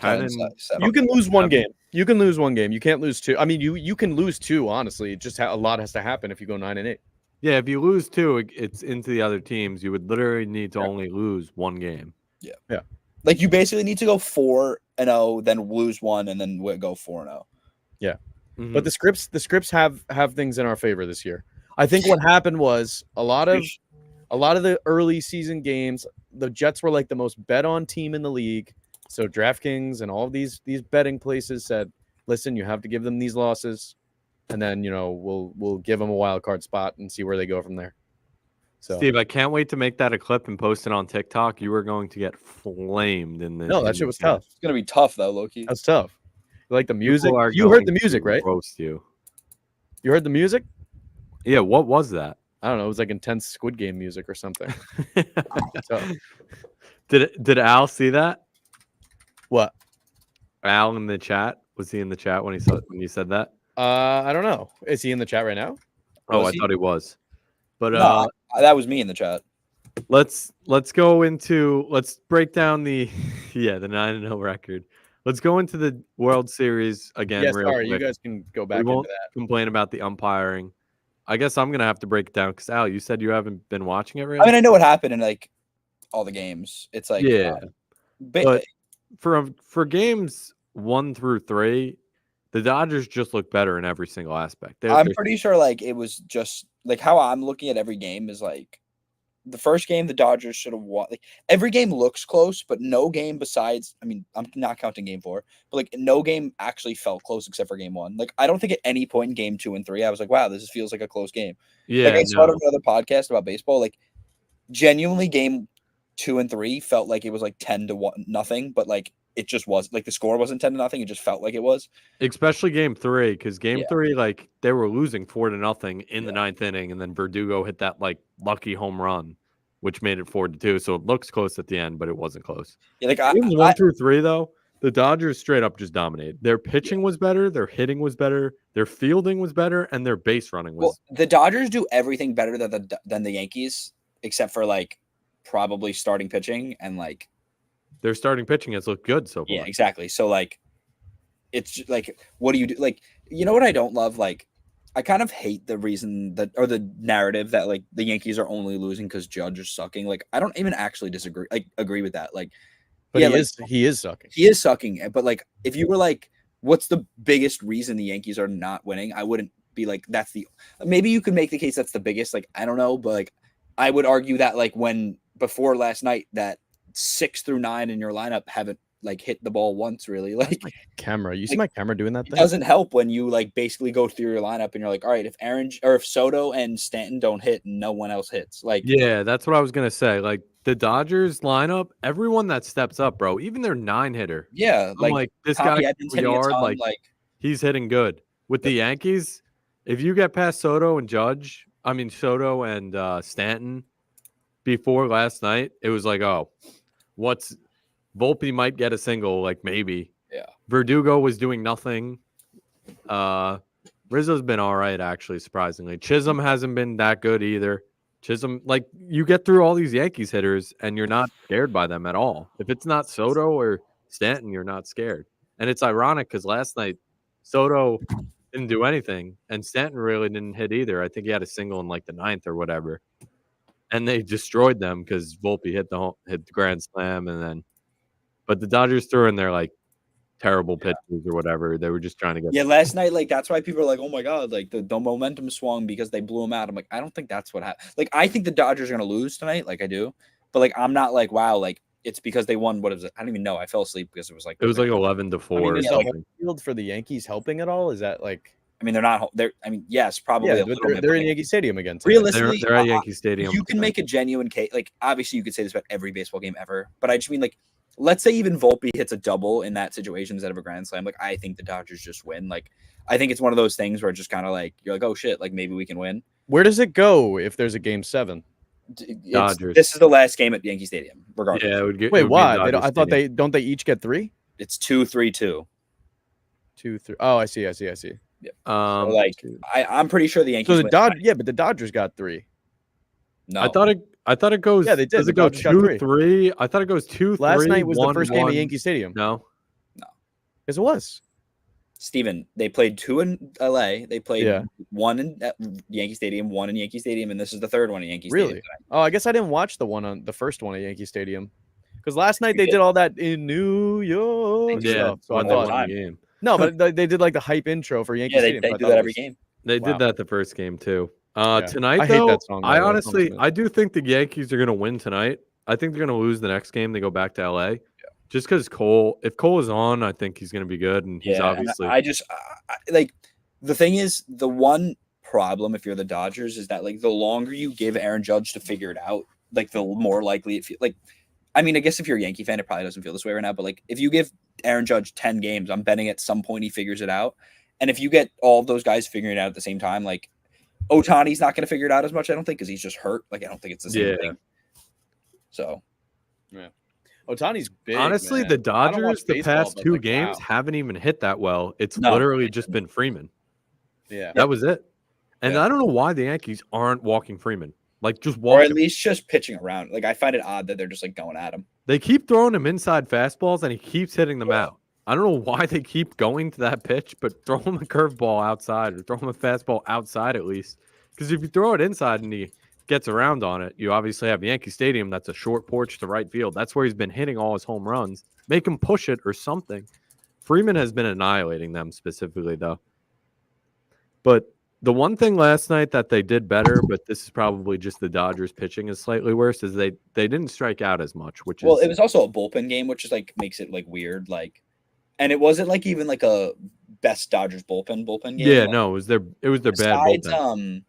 [SPEAKER 2] and
[SPEAKER 3] 7.
[SPEAKER 1] you can lose one game. You can lose one game. You can't lose 2. I mean, you can lose 2. Honestly, it just a lot has to happen if you go 9-8.
[SPEAKER 2] Yeah, if you lose 2, it's into the other teams. You would literally need to only lose one game.
[SPEAKER 3] Yeah. Like you basically need to go 4-0, then lose 1, and then go 4-0.
[SPEAKER 1] Yeah.
[SPEAKER 2] Mhm.
[SPEAKER 1] But the scripts have things in our favor this year. I think what happened was a lot of the early season games, the Jets were like the most bet on team in the league. So DraftKings and all of these betting places said, listen, you have to give them these losses, and then we'll give them a wild card spot and see where they go from there. So
[SPEAKER 2] Steve, I can't wait to make that a clip and post it on TikTok. You are going to get flamed in the.
[SPEAKER 1] No, that shit was tough.
[SPEAKER 3] It's gonna be tough though, Loki.
[SPEAKER 1] That's tough. You like the music?
[SPEAKER 2] People are
[SPEAKER 1] You heard
[SPEAKER 2] going
[SPEAKER 1] the music,
[SPEAKER 2] to
[SPEAKER 1] right?
[SPEAKER 2] Roast you.
[SPEAKER 1] You heard the music?
[SPEAKER 2] Yeah, what was that?
[SPEAKER 1] I don't know. It was like intense Squid Game music or something. So,
[SPEAKER 2] Did Al see that?
[SPEAKER 1] what?
[SPEAKER 2] Al in the chat? Was he in the chat when you said that?
[SPEAKER 1] I don't know. Is he in the chat right now?
[SPEAKER 2] Oh,
[SPEAKER 3] Was
[SPEAKER 2] I
[SPEAKER 3] he?
[SPEAKER 2] thought he was. But
[SPEAKER 3] No, that was me in the chat.
[SPEAKER 2] let's break down the 9-0 record. Let's go into the World Series again.
[SPEAKER 1] Yeah,
[SPEAKER 2] real
[SPEAKER 1] sorry.
[SPEAKER 2] quick.
[SPEAKER 1] You guys can go back
[SPEAKER 2] We
[SPEAKER 1] into
[SPEAKER 2] won't
[SPEAKER 1] that.
[SPEAKER 2] complain about the umpiring. I guess I'm gonna have to break it down because Al, you said you haven't been watching it, really.
[SPEAKER 3] I mean, I know what happened in like all the games. It's like
[SPEAKER 2] but for games 1 through 3, the Dodgers just look better in every single aspect.
[SPEAKER 3] I'm pretty sure like it was just like how I'm looking at every game is like the first game the Dodgers should have won. Like every game looks close, but no game besides. I mean, I'm not counting game 4, but like no game actually felt close except for game 1. Like I don't think at any point in game 2 and 3 I was like, wow, this feels like a close game.
[SPEAKER 2] Yeah,
[SPEAKER 3] like I saw it on another podcast about baseball. Like genuinely, game 2 and 3 felt like it was like 10-0, but like it just was like the score wasn't 10-0. It just felt like it was.
[SPEAKER 2] Especially game 3, because game 3, like they were losing 4-0 in the 9th inning, and then Verdugo hit that like lucky home run, which made it 4-2. So it looks close at the end, but it wasn't close.
[SPEAKER 3] Yeah, like
[SPEAKER 2] games 1 through 3, though, the Dodgers straight up just dominated. Their pitching was better, their hitting was better, their fielding was better, and their base running was.
[SPEAKER 3] Well, the Dodgers do everything better than the Yankees, except for like probably starting pitching and like
[SPEAKER 2] their starting pitching has looked good so far.
[SPEAKER 3] Yeah, exactly. So like, it's just, like, what do you do? Like, you know what I don't love? Like, I kind of hate the reason that or the narrative that like the Yankees are only losing because Judge is sucking. Like, I don't even actually agree with that. Like,
[SPEAKER 1] but he is sucking.
[SPEAKER 3] He is sucking. But like, if you were like, what's the biggest reason the Yankees are not winning? I wouldn't be like, that's the. Maybe you could make the case that's the biggest. Like, I don't know, but like, I would argue that like before last night that 6 through 9 in your lineup haven't like hit the ball once really. Like
[SPEAKER 1] my camera, you see my camera doing that thing?
[SPEAKER 3] It doesn't help when you like basically go through your lineup and you're like, all right, if Soto and Stanton don't hit, no one else hits. Like
[SPEAKER 2] yeah, that's what I was gonna say. Like the Dodgers lineup, everyone that steps up, bro, even their 9-hitter.
[SPEAKER 3] Yeah,
[SPEAKER 2] like this guy yard, like he's hitting good. With the Yankees, if you get past Soto and Stanton before last night, it was like, oh, Volpe might get a single, like maybe.
[SPEAKER 3] Yeah.
[SPEAKER 2] Verdugo was doing nothing. Rizzo's been all right, actually, surprisingly. Chisholm hasn't been that good either. Chisholm, like you get through all these Yankees hitters and you're not scared by them at all. If it's not Soto or Stanton, you're not scared. And it's ironic because last night Soto didn't do anything and Stanton really didn't hit either. I think he had a single in like the 9th or whatever. And they destroyed them because Volpe hit the grand slam, but the Dodgers threw in their like terrible pitches or whatever. They were just trying to get.
[SPEAKER 3] Yeah, last night, like that's why people are like, "Oh my god!" Like the momentum swung because they blew them out. I'm like, I don't think that's what happened. Like, I think the Dodgers are gonna lose tonight. Like I do, but like I'm not like, wow, like it's because they won. What is it? I don't even know. I fell asleep because it was like
[SPEAKER 2] 11-4.
[SPEAKER 1] I mean, is
[SPEAKER 2] or
[SPEAKER 1] the
[SPEAKER 2] something.
[SPEAKER 1] field for the Yankees helping at all? Is that like?
[SPEAKER 3] I mean, they're not. I mean, yes, probably.
[SPEAKER 1] Yeah, they're in Yankee Stadium again. Today.
[SPEAKER 3] Realistically,
[SPEAKER 2] they're at Yankee Stadium.
[SPEAKER 3] You can make a genuine case. Like, obviously, you could say this about every baseball game ever, but I just mean like, let's say even Volpe hits a double in that situation instead of a grand slam. Like, I think the Dodgers just win. Like, I think it's one of those things where it's just kind of like you're like, oh shit, like maybe we can win.
[SPEAKER 1] Where does it go if there's a game 7?
[SPEAKER 2] Dodgers.
[SPEAKER 3] This is the last game at Yankee Stadium, regardless.
[SPEAKER 2] Yeah, it would get.
[SPEAKER 1] Wait, why? I thought they each get 3.
[SPEAKER 3] It's 2-3-2.
[SPEAKER 1] 2, 3. Oh, I see.
[SPEAKER 3] Yeah.
[SPEAKER 2] So
[SPEAKER 3] like I'm pretty sure the Yankees.
[SPEAKER 1] So the Dodgers, yeah, but the Dodgers got 3.
[SPEAKER 3] No,
[SPEAKER 2] I thought it goes.
[SPEAKER 1] Yeah, they did.
[SPEAKER 2] Does it go 2-3? I thought it goes 2-3.
[SPEAKER 1] Last night was the first game at
[SPEAKER 2] 1-1.
[SPEAKER 1] Yankee Stadium.
[SPEAKER 2] No.
[SPEAKER 1] Yes, it was.
[SPEAKER 3] Steven, they played 2 in LA. They played 1 in Yankee Stadium, 1 in Yankee Stadium, and this is the third one in Yankee Stadium.
[SPEAKER 1] Really? Oh, I guess I didn't watch the first one at Yankee Stadium because last night they did all that in New York.
[SPEAKER 2] Yeah,
[SPEAKER 1] so I
[SPEAKER 2] they
[SPEAKER 1] thought
[SPEAKER 2] won the game.
[SPEAKER 1] no, but they did like the hype intro for Yankee Stadium.
[SPEAKER 3] They do that every game.
[SPEAKER 2] They did that the first game too.
[SPEAKER 1] Yeah.
[SPEAKER 2] Tonight,
[SPEAKER 1] I
[SPEAKER 2] though,
[SPEAKER 1] hate that song.
[SPEAKER 2] I honestly do think the Yankees are going to win tonight. I think they're going to lose the next game. They go back to LA. Just because if Cole is on, I think he's going to be good, and he's obviously.
[SPEAKER 3] I like the thing is the one problem if you're the Dodgers is that like the longer you give Aaron Judge to figure it out, like the more likely it feels. Like, I mean, I guess if you're a Yankee fan, it probably doesn't feel this way right now. But like, if you give Aaron Judge 10 games, I'm betting at some point he figures it out. And if you get all of those guys figuring it out at the same time, like Ohtani's not going to figure it out as much, I don't think, because he's just hurt. Like, I don't think it's the same thing. So,
[SPEAKER 1] yeah. Ohtani's big.
[SPEAKER 2] Honestly,
[SPEAKER 1] man.
[SPEAKER 2] the Dodgers the past two
[SPEAKER 1] like,
[SPEAKER 2] games
[SPEAKER 1] wow.
[SPEAKER 2] haven't even hit that well. It's literally just been Freeman.
[SPEAKER 1] Yeah,
[SPEAKER 2] that was it. And I don't know why the Yankees aren't walking Freeman. Like, just walk
[SPEAKER 3] or at least just pitching around. Like, I find it odd that they're just like going at him.
[SPEAKER 2] They keep throwing him inside fastballs, and he keeps hitting them out. I don't know why they keep going to that pitch, but throw him a curveball outside or throw him a fastball outside at least. Because if you throw it inside and he gets around on it, you obviously have Yankee Stadium. That's a short porch to right field. That's where he's been hitting all his home runs. Make him push it or something. Freeman has been annihilating them specifically, though. But the one thing last night that they did better, but this is probably just the Dodgers pitching is slightly worse, is they didn't strike out as much, which
[SPEAKER 3] it was also a bullpen game, which is like makes it like weird. Like, and it wasn't like even like a best Dodgers bullpen game.
[SPEAKER 2] Yeah,
[SPEAKER 3] like,
[SPEAKER 2] no, it was their bad bullpen.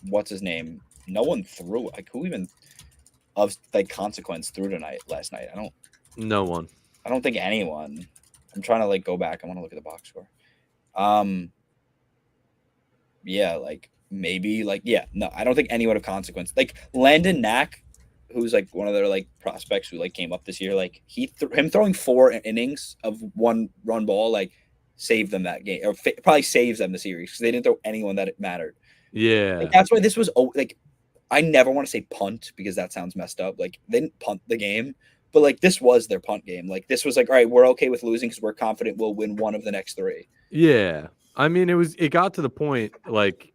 [SPEAKER 3] What's his name? No one threw. Like, who even of like consequence threw last night?
[SPEAKER 2] No one.
[SPEAKER 3] I don't think anyone. I'm trying to like go back. I want to look at the box score. Yeah, like maybe like no, I don't think anyone of consequence. Like Landon Knack, who's like one of their like prospects who like came up this year, like him throwing 4 innings of 1-run ball like saved them that game, or probably saves them the series because they didn't throw anyone that it mattered.
[SPEAKER 2] Yeah,
[SPEAKER 3] like, that's why this was like I never want to say punt because that sounds messed up. Like they didn't punt the game, but like this was their punt game. Like this was like, all right, we're okay with losing because we're confident we'll win one of the next 3.
[SPEAKER 2] Yeah. I mean, it got to the point, like,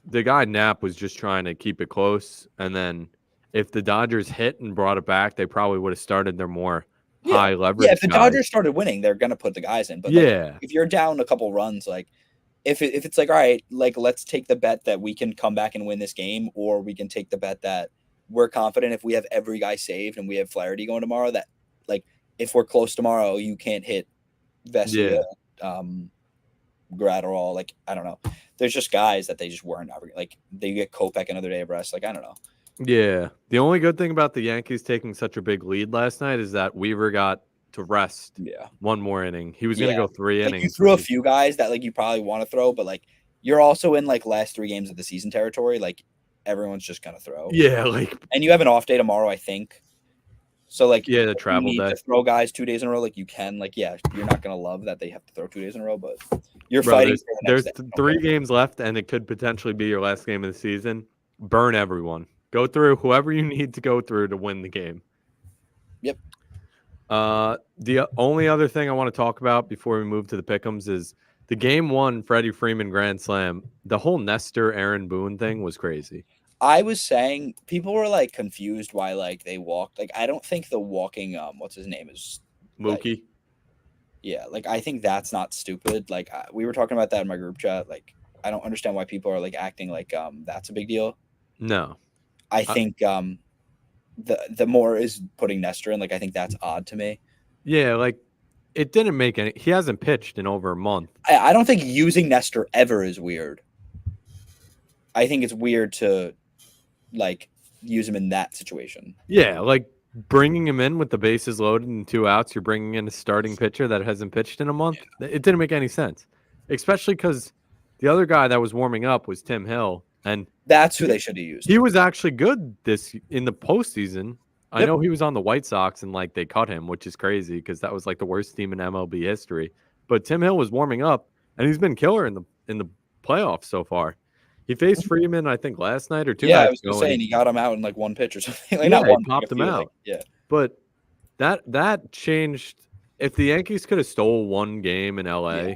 [SPEAKER 2] the guy Knapp was just trying to keep it close. And then if the Dodgers hit and brought it back, they probably would have started their more high leverage.
[SPEAKER 3] Yeah, if the Dodgers started winning, they're going to put the guys in. But like, if you're down a couple runs, like, if it's like, all right, like, let's take the bet that we can come back and win this game, or we can take the bet that we're confident if we have every guy saved and we have Flaherty going tomorrow, that, like, if we're close tomorrow, you can't hit Vesia, Gratterall, like, I don't know. There's just guys that they just weren't ever, like, they get Kopech another day of rest. Like, I don't know.
[SPEAKER 2] Yeah. The only good thing about the Yankees taking such a big lead last night is that Weaver got to rest one more inning. He was going to go 3 innings.
[SPEAKER 3] You threw a few guys that, like, you probably want to throw, but, like, you're also in, like, last 3 games of the season territory. Like, everyone's just going to throw.
[SPEAKER 2] Yeah, like.
[SPEAKER 3] And you have an off day tomorrow, I think. So, like,
[SPEAKER 2] the travel day.
[SPEAKER 3] To throw guys 2 days in a row, like, you can. Like, yeah, you're not going to love that they have to throw 2 days in a row, but you're fighting for the next day.
[SPEAKER 2] 3 games left, and it could potentially be your last game of the season. Burn everyone. Go through whoever you need to go through to win the game.
[SPEAKER 3] Yep.
[SPEAKER 2] The only other thing I want to talk about before we move to the pick'ems is the game 1 Freddie Freeman grand slam. The whole Nestor Aaron Boone thing was crazy.
[SPEAKER 3] I was saying people were like confused why like they walked. Like, I don't think the walking what's his name is
[SPEAKER 2] Mookie.
[SPEAKER 3] Like, yeah, like I think that's not stupid. Like we were talking about that in my group chat. Like, I don't understand why people are like acting like that's a big deal.
[SPEAKER 2] No.
[SPEAKER 3] I think the more is putting Nestor in, like, I think that's odd to me.
[SPEAKER 2] Yeah, like it didn't make any. He hasn't pitched in over a month.
[SPEAKER 3] I don't think using Nestor ever is weird. I think it's weird to like use him in that situation.
[SPEAKER 2] Yeah, like bringing him in with the bases loaded and 2 outs, you're bringing in a starting pitcher that hasn't pitched in a month. Yeah. It didn't make any sense, especially because the other guy that was warming up was Tim Hill, and
[SPEAKER 3] that's who they should have used.
[SPEAKER 2] He was actually good in the postseason. I know he was on the White Sox and like they cut him, which is crazy because that was like the worst team in MLB history. But Tim Hill was warming up, and he's been killer in the playoffs so far. He faced Freeman, I think, last night or 2 nights ago.
[SPEAKER 3] Yeah, I was going to say, and he got him out in like 1 pitch or something. Like,
[SPEAKER 2] he popped him out.
[SPEAKER 3] Like,
[SPEAKER 2] But that changed. If the Yankees could have stole 1 game in LA,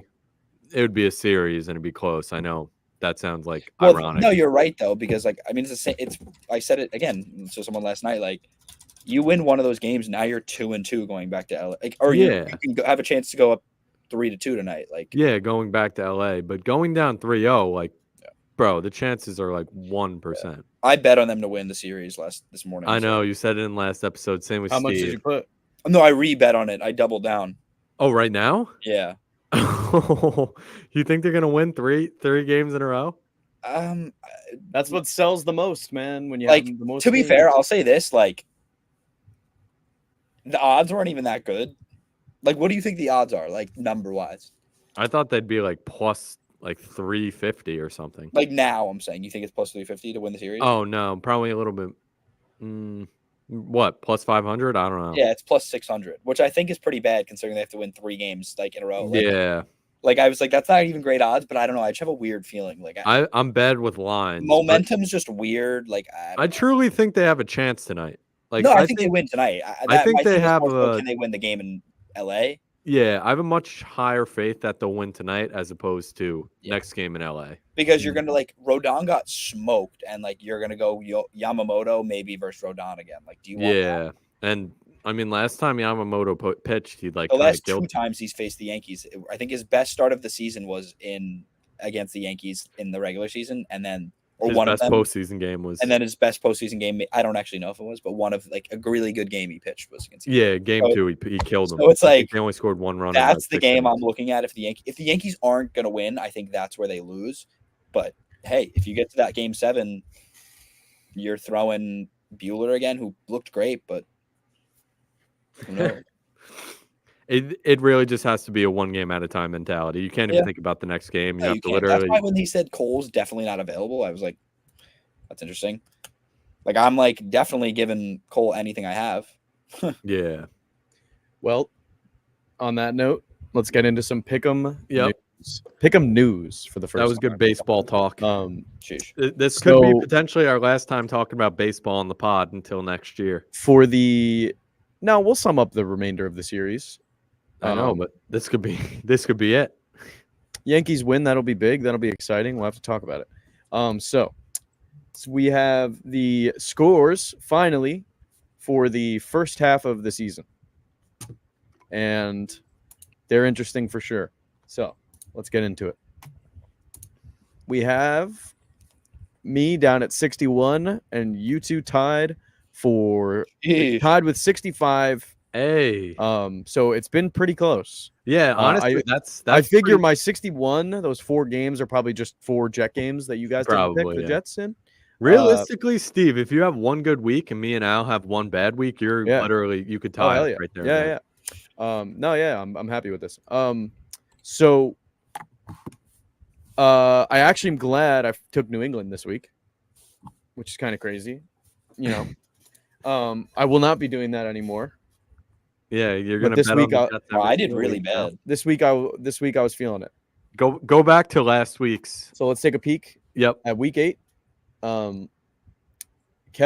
[SPEAKER 2] it would be a series and it'd be close. I know that sounds like ironic.
[SPEAKER 3] No, you're right though, because like I mean, it's the same. I said it again to someone last night. Like, you win one of those games, now you're 2-2 going back to LA. Like, or you can have a chance to go up 3-2 tonight. Like,
[SPEAKER 2] going back to LA, but going down 3-0, like. Bro, the chances are like 1%.
[SPEAKER 3] I bet on them to win the series this morning.
[SPEAKER 2] I know you said it in last episode. Same with Steve.
[SPEAKER 1] How much did you put?
[SPEAKER 3] No, I rebet on it. I doubled down.
[SPEAKER 2] Oh, right now?
[SPEAKER 3] Yeah.
[SPEAKER 2] You think they're gonna win three games in a row?
[SPEAKER 1] That's what sells the most, man. When you
[SPEAKER 3] like
[SPEAKER 1] have the most.
[SPEAKER 3] to be
[SPEAKER 1] games.
[SPEAKER 3] fair, I'll say this: like the odds weren't even that good. Like, what do you think the odds are, like number wise?
[SPEAKER 2] I thought they'd be like plus like 350 or something.
[SPEAKER 3] Like now, I'm saying you think it's plus 350 to win the series?
[SPEAKER 2] Oh no, probably a little bit. What, plus 500? I don't know.
[SPEAKER 3] Yeah, it's plus 600, which I think is pretty bad considering they have to win 3 games like in a row. Like,
[SPEAKER 2] Yeah.
[SPEAKER 3] Like I was like, that's not even great odds, but I don't know. I just have a weird feeling. Like
[SPEAKER 2] I'm bad with lines.
[SPEAKER 3] Momentum's just weird. Like
[SPEAKER 2] I truly think they have a chance tonight. Like
[SPEAKER 3] no, I think they win tonight.
[SPEAKER 2] I think they have
[SPEAKER 3] can they win the game in LA?
[SPEAKER 2] Yeah, I have a much higher faith that they'll win tonight as opposed to next game in LA.
[SPEAKER 3] Because you're gonna like Rodon got smoked, and like you're gonna go Yamamoto maybe versus Rodon again. Like, do you want that?
[SPEAKER 2] And I mean, last time Yamamoto pitched, he'd like
[SPEAKER 3] the last 2 times he's faced the Yankees. I think his best start of the season was against the Yankees in the regular season, and then
[SPEAKER 2] his best postseason game was,
[SPEAKER 3] and then his best postseason game. I don't actually know if it was, but one of like a really good game he pitched was against.
[SPEAKER 2] Game 2 he killed him.
[SPEAKER 3] So it's like
[SPEAKER 2] he only scored 1 run.
[SPEAKER 3] That's the game I'm looking at. If the Yankees aren't gonna win, I think that's where they lose. But hey, if you get to that game 7, you're throwing Buehler again, who looked great, but who knows?
[SPEAKER 2] It really just has to be a 1 game at a time mentality. You can't even think about the next game. You have to literally.
[SPEAKER 3] That's why when he said Cole's definitely not available, I was like, that's interesting. Like I'm like definitely giving Cole anything I have.
[SPEAKER 2] Yeah.
[SPEAKER 1] Well, on that note, let's get into some pick'em. Pick'em news for the first.
[SPEAKER 2] That was good baseball talk. This could be potentially our last time talking about baseball on the pod until next year.
[SPEAKER 1] Now we'll sum up the remainder of the series.
[SPEAKER 2] I know, but this could be it.
[SPEAKER 1] Yankees win. That'll be big. That'll be exciting. We'll have to talk about it. So we have the scores finally for the first half of the season, and they're interesting for sure. So let's get into it. We have me down at 61, and you two tied with 65.
[SPEAKER 2] Hey.
[SPEAKER 1] So it's been pretty close.
[SPEAKER 2] Yeah, honestly, that's
[SPEAKER 1] I figure my 61, those 4 games are probably just 4 Jet games that you guys didn't pick the Jets in.
[SPEAKER 2] Realistically, Steve, if you have 1 good week and me and Al have 1 bad week, you're literally you could tie it right there.
[SPEAKER 1] Yeah. I'm happy with this. So I actually am glad I took New England this week, which is kind of crazy. You know, I will not be doing that anymore.
[SPEAKER 2] Yeah, you're gonna.
[SPEAKER 1] This week,
[SPEAKER 3] I did really bad.
[SPEAKER 1] This week I was feeling it.
[SPEAKER 2] Go back to last week's.
[SPEAKER 1] So let's take a peek.
[SPEAKER 2] Yep.
[SPEAKER 1] At week 8, Kev,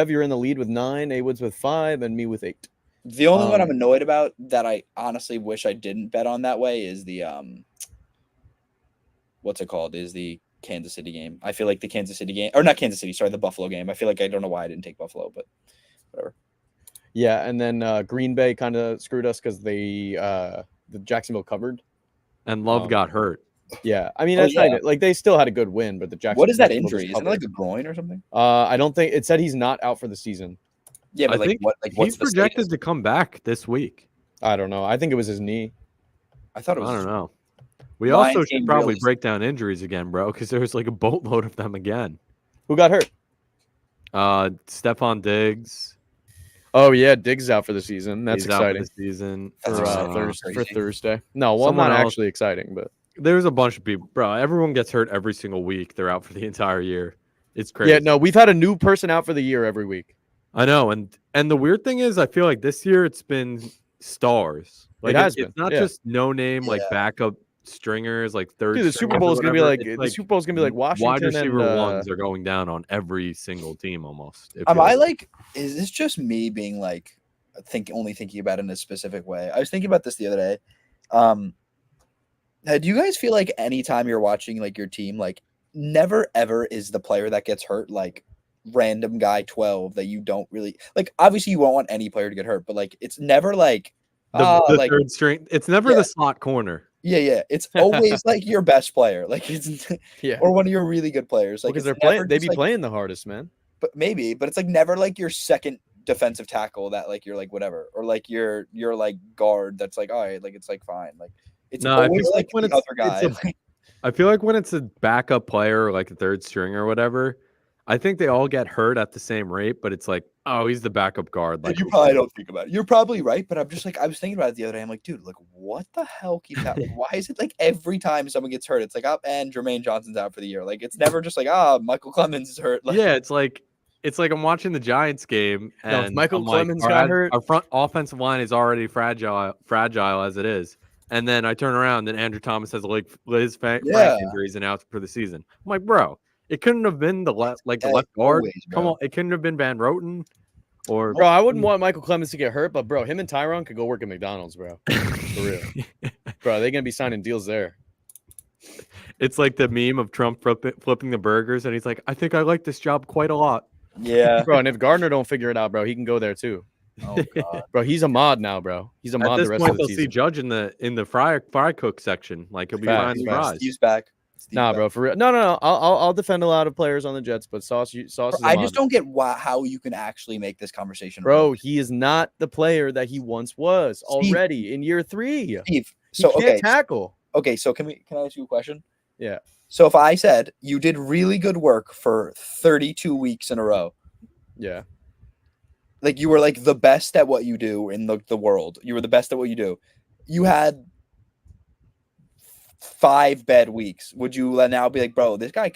[SPEAKER 1] you're in the lead with 9, A Woods with 5, and me with 8.
[SPEAKER 3] The only one I'm annoyed about that I honestly wish I didn't bet on that way is the what's it called? Is the Kansas City game. I feel like the Kansas City game, or not Kansas City, sorry, the Buffalo game. I feel like I don't know why I didn't take Buffalo, but whatever.
[SPEAKER 1] Yeah, and then Green Bay kind of screwed us because the Jacksonville covered,
[SPEAKER 2] and Love got hurt.
[SPEAKER 1] Yeah, I mean that's not like they still had a good win, but the Jacksonville.
[SPEAKER 3] What is that injury? Isn't it like a groin or something?
[SPEAKER 1] I don't think it said he's not out for the season.
[SPEAKER 3] Yeah, but
[SPEAKER 2] I think he's projected to come back this week.
[SPEAKER 1] I don't know. I think it was his knee.
[SPEAKER 3] I thought it was.
[SPEAKER 2] I don't know. We also should probably break down injuries again, bro, because there's like a boatload of them again.
[SPEAKER 1] Who got hurt?
[SPEAKER 2] Stephon Diggs.
[SPEAKER 1] Oh yeah, Diggs out for the season. That's exciting.
[SPEAKER 2] Out for the season
[SPEAKER 1] for Thursday. No, well, not actually exciting, but
[SPEAKER 2] there's a bunch of people, bro. Everyone gets hurt every single week. They're out for the entire year. It's crazy.
[SPEAKER 1] Yeah, no, we've had a new person out for the year every week.
[SPEAKER 2] I know, and the weird thing is, I feel like this year it's been stars. Like
[SPEAKER 1] it's
[SPEAKER 2] not just no name like backup stringers, like third.
[SPEAKER 1] Dude, the Super Bowl is gonna be like Washington.
[SPEAKER 2] Wide receiver ones are going down on every single team almost.
[SPEAKER 3] Is this just me being like only thinking about it in a specific way? I was thinking about this the other day. Do you guys feel like anytime you're watching like your team, like never ever is the player that gets hurt like random guy 12 that you don't really like? Obviously, you won't want any player to get hurt, but like it's never like
[SPEAKER 2] the third string. It's never the slot corner.
[SPEAKER 3] Yeah. It's always like your best player, like it's or one of your really good players. Like
[SPEAKER 1] because they're playing, they be playing the hardest, man.
[SPEAKER 3] But it's like never like your second defensive tackle that like you're like whatever, or like you're like guard that's like all right, like it's like fine, like it's
[SPEAKER 2] No, I
[SPEAKER 3] always
[SPEAKER 2] feel
[SPEAKER 3] like
[SPEAKER 2] when
[SPEAKER 3] the other guy.
[SPEAKER 2] I feel like when it's a backup player or like a third string or whatever, I think they all get hurt at the same rate, but it's like, oh, he's the backup guard. Like
[SPEAKER 3] You probably don't think about it. You're probably right, but I'm just like I was thinking about it the other day. I'm like, dude, like what the hell keeps happening? Why is it like every time someone gets hurt, it's like up and Jermaine Johnson's out for the year? Like it's never just like Michael Clemens is hurt. Like,
[SPEAKER 2] yeah, it's like I'm watching the Giants game
[SPEAKER 1] No, if
[SPEAKER 2] and
[SPEAKER 1] Michael
[SPEAKER 2] I'm like,
[SPEAKER 1] Clemens got hurt.
[SPEAKER 2] our front offensive line is already fragile as it is. And then I turn around and Andrew Thomas has his Frank injuries and out for the season. I'm like, bro, it couldn't have been the left guard.
[SPEAKER 3] always,
[SPEAKER 2] Come on, it couldn't have been Van Roten or
[SPEAKER 1] Bro, I wouldn't want Michael Clemens to get hurt, but bro, him and Tyron could go work at McDonald's, bro. For real. Bro, they're gonna be signing deals there.
[SPEAKER 2] It's like the meme of Trump flipping the burgers, and he's like, I think I like this job quite a lot.
[SPEAKER 3] Yeah.
[SPEAKER 1] Bro, and if Gardner don't figure it out, bro, he can go there too.
[SPEAKER 3] Oh god.
[SPEAKER 1] Bro, he's a mod now, bro. He's a mod
[SPEAKER 2] At this
[SPEAKER 1] the rest
[SPEAKER 2] point,
[SPEAKER 1] of the
[SPEAKER 2] they'll see
[SPEAKER 1] season.
[SPEAKER 2] Judge in the fry cook section. Like he'll be
[SPEAKER 1] Facts,
[SPEAKER 2] frying the
[SPEAKER 1] facts.
[SPEAKER 2] fries.
[SPEAKER 3] Steve's back.
[SPEAKER 1] Nah, bro, for real. No. I'll defend a lot of players on the Jets, but Sauce is a
[SPEAKER 3] I
[SPEAKER 1] mod.
[SPEAKER 3] just don't get how you can actually make this conversation.
[SPEAKER 1] Bro, he is not the player that he once was
[SPEAKER 3] Steve,
[SPEAKER 1] already in year 3.
[SPEAKER 3] Steve,
[SPEAKER 1] He
[SPEAKER 3] so
[SPEAKER 1] can't
[SPEAKER 3] okay,
[SPEAKER 1] tackle.
[SPEAKER 3] okay. So can I ask you a question?
[SPEAKER 1] Yeah.
[SPEAKER 3] So if I said you did really good work for 32 weeks in a row,
[SPEAKER 1] Yeah.
[SPEAKER 3] like you were like the best at what you do in the world. You were the best at what you do. You had 5 bad weeks. Would you now be like, bro, this guy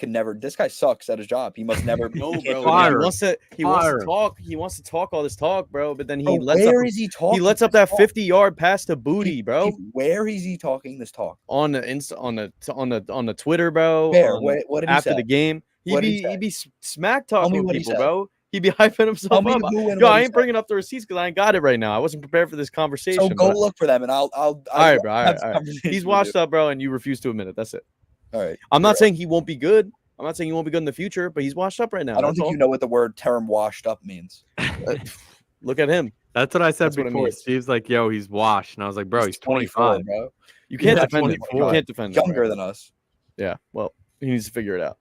[SPEAKER 3] sucks at his job. He must never be.
[SPEAKER 1] No,
[SPEAKER 3] he can't
[SPEAKER 1] bro.
[SPEAKER 3] do it."
[SPEAKER 1] He wants to talk all this talk, bro, but then he
[SPEAKER 3] Bro,
[SPEAKER 1] lets
[SPEAKER 3] where
[SPEAKER 1] up
[SPEAKER 3] is he talking?
[SPEAKER 1] he lets up
[SPEAKER 3] this
[SPEAKER 1] that
[SPEAKER 3] talk?
[SPEAKER 1] 50-yard pass to Booty, bro.
[SPEAKER 3] Steve, where is he talking this talk?
[SPEAKER 1] On the on the Twitter, bro.
[SPEAKER 3] Where?
[SPEAKER 1] on-
[SPEAKER 3] What did he
[SPEAKER 1] after
[SPEAKER 3] say?
[SPEAKER 1] the game.
[SPEAKER 3] What did he say?
[SPEAKER 1] He'd be smack
[SPEAKER 3] Tell me
[SPEAKER 1] talking
[SPEAKER 3] what he
[SPEAKER 1] people,
[SPEAKER 3] said.
[SPEAKER 1] bro. He'd be hyping
[SPEAKER 3] Tell
[SPEAKER 1] himself
[SPEAKER 3] me
[SPEAKER 1] up.
[SPEAKER 3] who and
[SPEAKER 1] Yo,
[SPEAKER 3] what
[SPEAKER 1] I
[SPEAKER 3] he
[SPEAKER 1] ain't
[SPEAKER 3] said.
[SPEAKER 1] bringing up the receipts because I ain't got it right now. I wasn't prepared for this conversation.
[SPEAKER 3] So go
[SPEAKER 1] but-
[SPEAKER 3] look for them, and I'll
[SPEAKER 1] all right, bro. All
[SPEAKER 3] have
[SPEAKER 1] right,
[SPEAKER 3] this
[SPEAKER 1] all right.
[SPEAKER 3] conversation
[SPEAKER 1] He's
[SPEAKER 3] with
[SPEAKER 1] washed
[SPEAKER 3] you.
[SPEAKER 1] up, bro, and you refuse to admit it. That's it.
[SPEAKER 3] All right.
[SPEAKER 1] I'm not
[SPEAKER 3] You're
[SPEAKER 1] saying he won't be good. I'm not saying he won't be good in the future, but he's washed up right now.
[SPEAKER 3] I don't
[SPEAKER 1] That's
[SPEAKER 3] think
[SPEAKER 1] all.
[SPEAKER 3] you know what the word term "washed up" means.
[SPEAKER 1] Look at him.
[SPEAKER 2] That's what I said
[SPEAKER 1] That's what it
[SPEAKER 2] before.
[SPEAKER 1] means.
[SPEAKER 2] Steve's like, yo, he's washed. And I was like, bro, he's
[SPEAKER 3] 24,
[SPEAKER 2] 25.
[SPEAKER 3] bro.
[SPEAKER 1] You can't
[SPEAKER 2] Yeah,
[SPEAKER 1] defend him. You
[SPEAKER 2] 24.
[SPEAKER 1] can't defend him.
[SPEAKER 3] Younger
[SPEAKER 1] bro.
[SPEAKER 3] than us.
[SPEAKER 1] Yeah. Well, he needs to figure it out.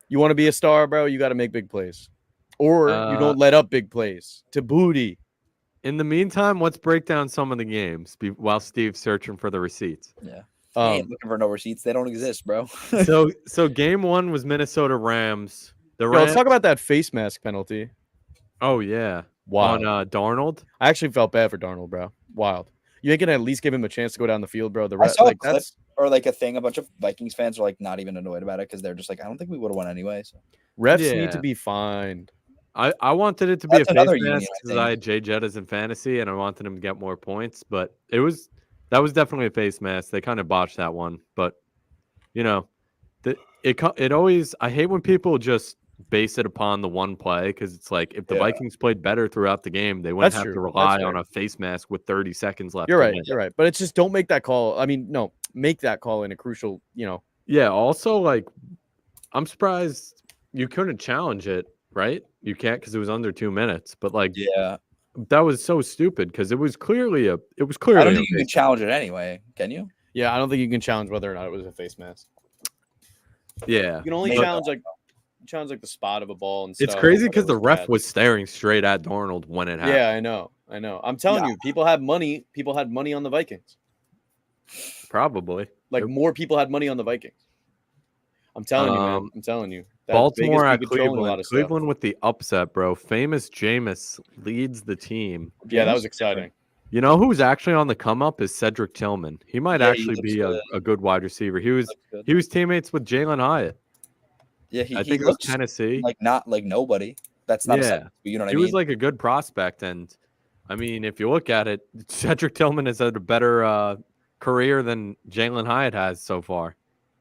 [SPEAKER 1] You want to be a star, bro? You got to make big plays, or you don't let up big plays to Booty.
[SPEAKER 2] In the meantime, let's break down some of the games while Steve's searching for the receipts.
[SPEAKER 3] Yeah. I ain't
[SPEAKER 1] Um,
[SPEAKER 3] looking for no receipts. They don't exist, bro.
[SPEAKER 2] So game 1 was Minnesota Rams. The
[SPEAKER 1] yo,
[SPEAKER 2] Rams.
[SPEAKER 1] let's talk about that face mask penalty.
[SPEAKER 2] Oh yeah,
[SPEAKER 1] Wild.
[SPEAKER 2] on Darnold.
[SPEAKER 1] I actually felt bad for Darnold, bro. Wild. You ain't gonna at least give him a chance to go down the field, bro. The
[SPEAKER 3] I
[SPEAKER 1] rest,
[SPEAKER 3] saw a
[SPEAKER 1] like
[SPEAKER 3] clip
[SPEAKER 1] that's
[SPEAKER 3] or like a thing. A bunch of Vikings fans are like not even annoyed about it because they're just like, I don't think we would have won anyway. So.
[SPEAKER 1] refs
[SPEAKER 2] Yeah.
[SPEAKER 1] need to be fined.
[SPEAKER 2] I wanted it to be
[SPEAKER 3] That's
[SPEAKER 2] a face
[SPEAKER 3] another
[SPEAKER 2] mask
[SPEAKER 3] union, I
[SPEAKER 2] because I had Jay Jettas in fantasy and I wanted him to get more points, but that was definitely a face mask. They kind of botched that one, but you know, it always I hate when people just base it upon the one play because it's like if the
[SPEAKER 3] Yeah.
[SPEAKER 2] Vikings played better throughout the game, they wouldn't
[SPEAKER 1] That's
[SPEAKER 2] have to
[SPEAKER 1] true.
[SPEAKER 2] rely
[SPEAKER 1] That's
[SPEAKER 2] on
[SPEAKER 1] fair.
[SPEAKER 2] a face mask with 30 seconds left.
[SPEAKER 1] You're
[SPEAKER 2] to
[SPEAKER 1] right.
[SPEAKER 2] win.
[SPEAKER 1] You're right. But it's just don't make that call. I mean, no, make that call in a crucial.
[SPEAKER 2] Yeah. Also, like, I'm surprised you couldn't challenge it, right? You can't because it was under 2 minutes. But like,
[SPEAKER 3] Yeah.
[SPEAKER 2] that was so stupid because it was clearly
[SPEAKER 3] I don't
[SPEAKER 2] a
[SPEAKER 3] think you can
[SPEAKER 2] face
[SPEAKER 3] challenge it anyway. Can you?
[SPEAKER 1] Yeah, I don't think you can challenge whether or not it was a face mask.
[SPEAKER 2] mask. Yeah.
[SPEAKER 1] You can only
[SPEAKER 3] Maybe.
[SPEAKER 1] challenge like the spot of a ball and
[SPEAKER 2] It's
[SPEAKER 1] stuff,
[SPEAKER 2] crazy
[SPEAKER 1] whether
[SPEAKER 2] because
[SPEAKER 1] it
[SPEAKER 2] the ref
[SPEAKER 1] bad.
[SPEAKER 2] was staring straight at Darnold when it happened.
[SPEAKER 1] Yeah, I know. I'm telling
[SPEAKER 3] Yeah.
[SPEAKER 1] you, people had money. People had money on the Vikings.
[SPEAKER 2] Probably.
[SPEAKER 1] Like more people had money on the Vikings. I'm telling you, man. I'm telling you. That
[SPEAKER 2] Baltimore
[SPEAKER 1] Vegas
[SPEAKER 2] at
[SPEAKER 1] be controlling a lot
[SPEAKER 2] Cleveland.
[SPEAKER 1] of stuff.
[SPEAKER 2] Cleveland with the upset, bro. Famous Jameis leads the team.
[SPEAKER 1] Yeah, that was exciting.
[SPEAKER 2] You know who's actually on the come up is Cedric Tillman. He might
[SPEAKER 3] Yeah, he
[SPEAKER 2] actually
[SPEAKER 3] looks
[SPEAKER 2] be
[SPEAKER 3] good.
[SPEAKER 2] a good wide receiver. He was
[SPEAKER 3] Looks good.
[SPEAKER 2] he was teammates with Jalen Hyatt.
[SPEAKER 3] Yeah,
[SPEAKER 2] I
[SPEAKER 3] he
[SPEAKER 2] think it was
[SPEAKER 3] looks
[SPEAKER 2] Tennessee.
[SPEAKER 3] like not like nobody. That's not a
[SPEAKER 2] Yeah.
[SPEAKER 3] sentence, but you know what I
[SPEAKER 2] He
[SPEAKER 3] mean?
[SPEAKER 2] was like a good prospect, and I mean, if you look at it, Cedric Tillman has had a better career than Jalen Hyatt has so far.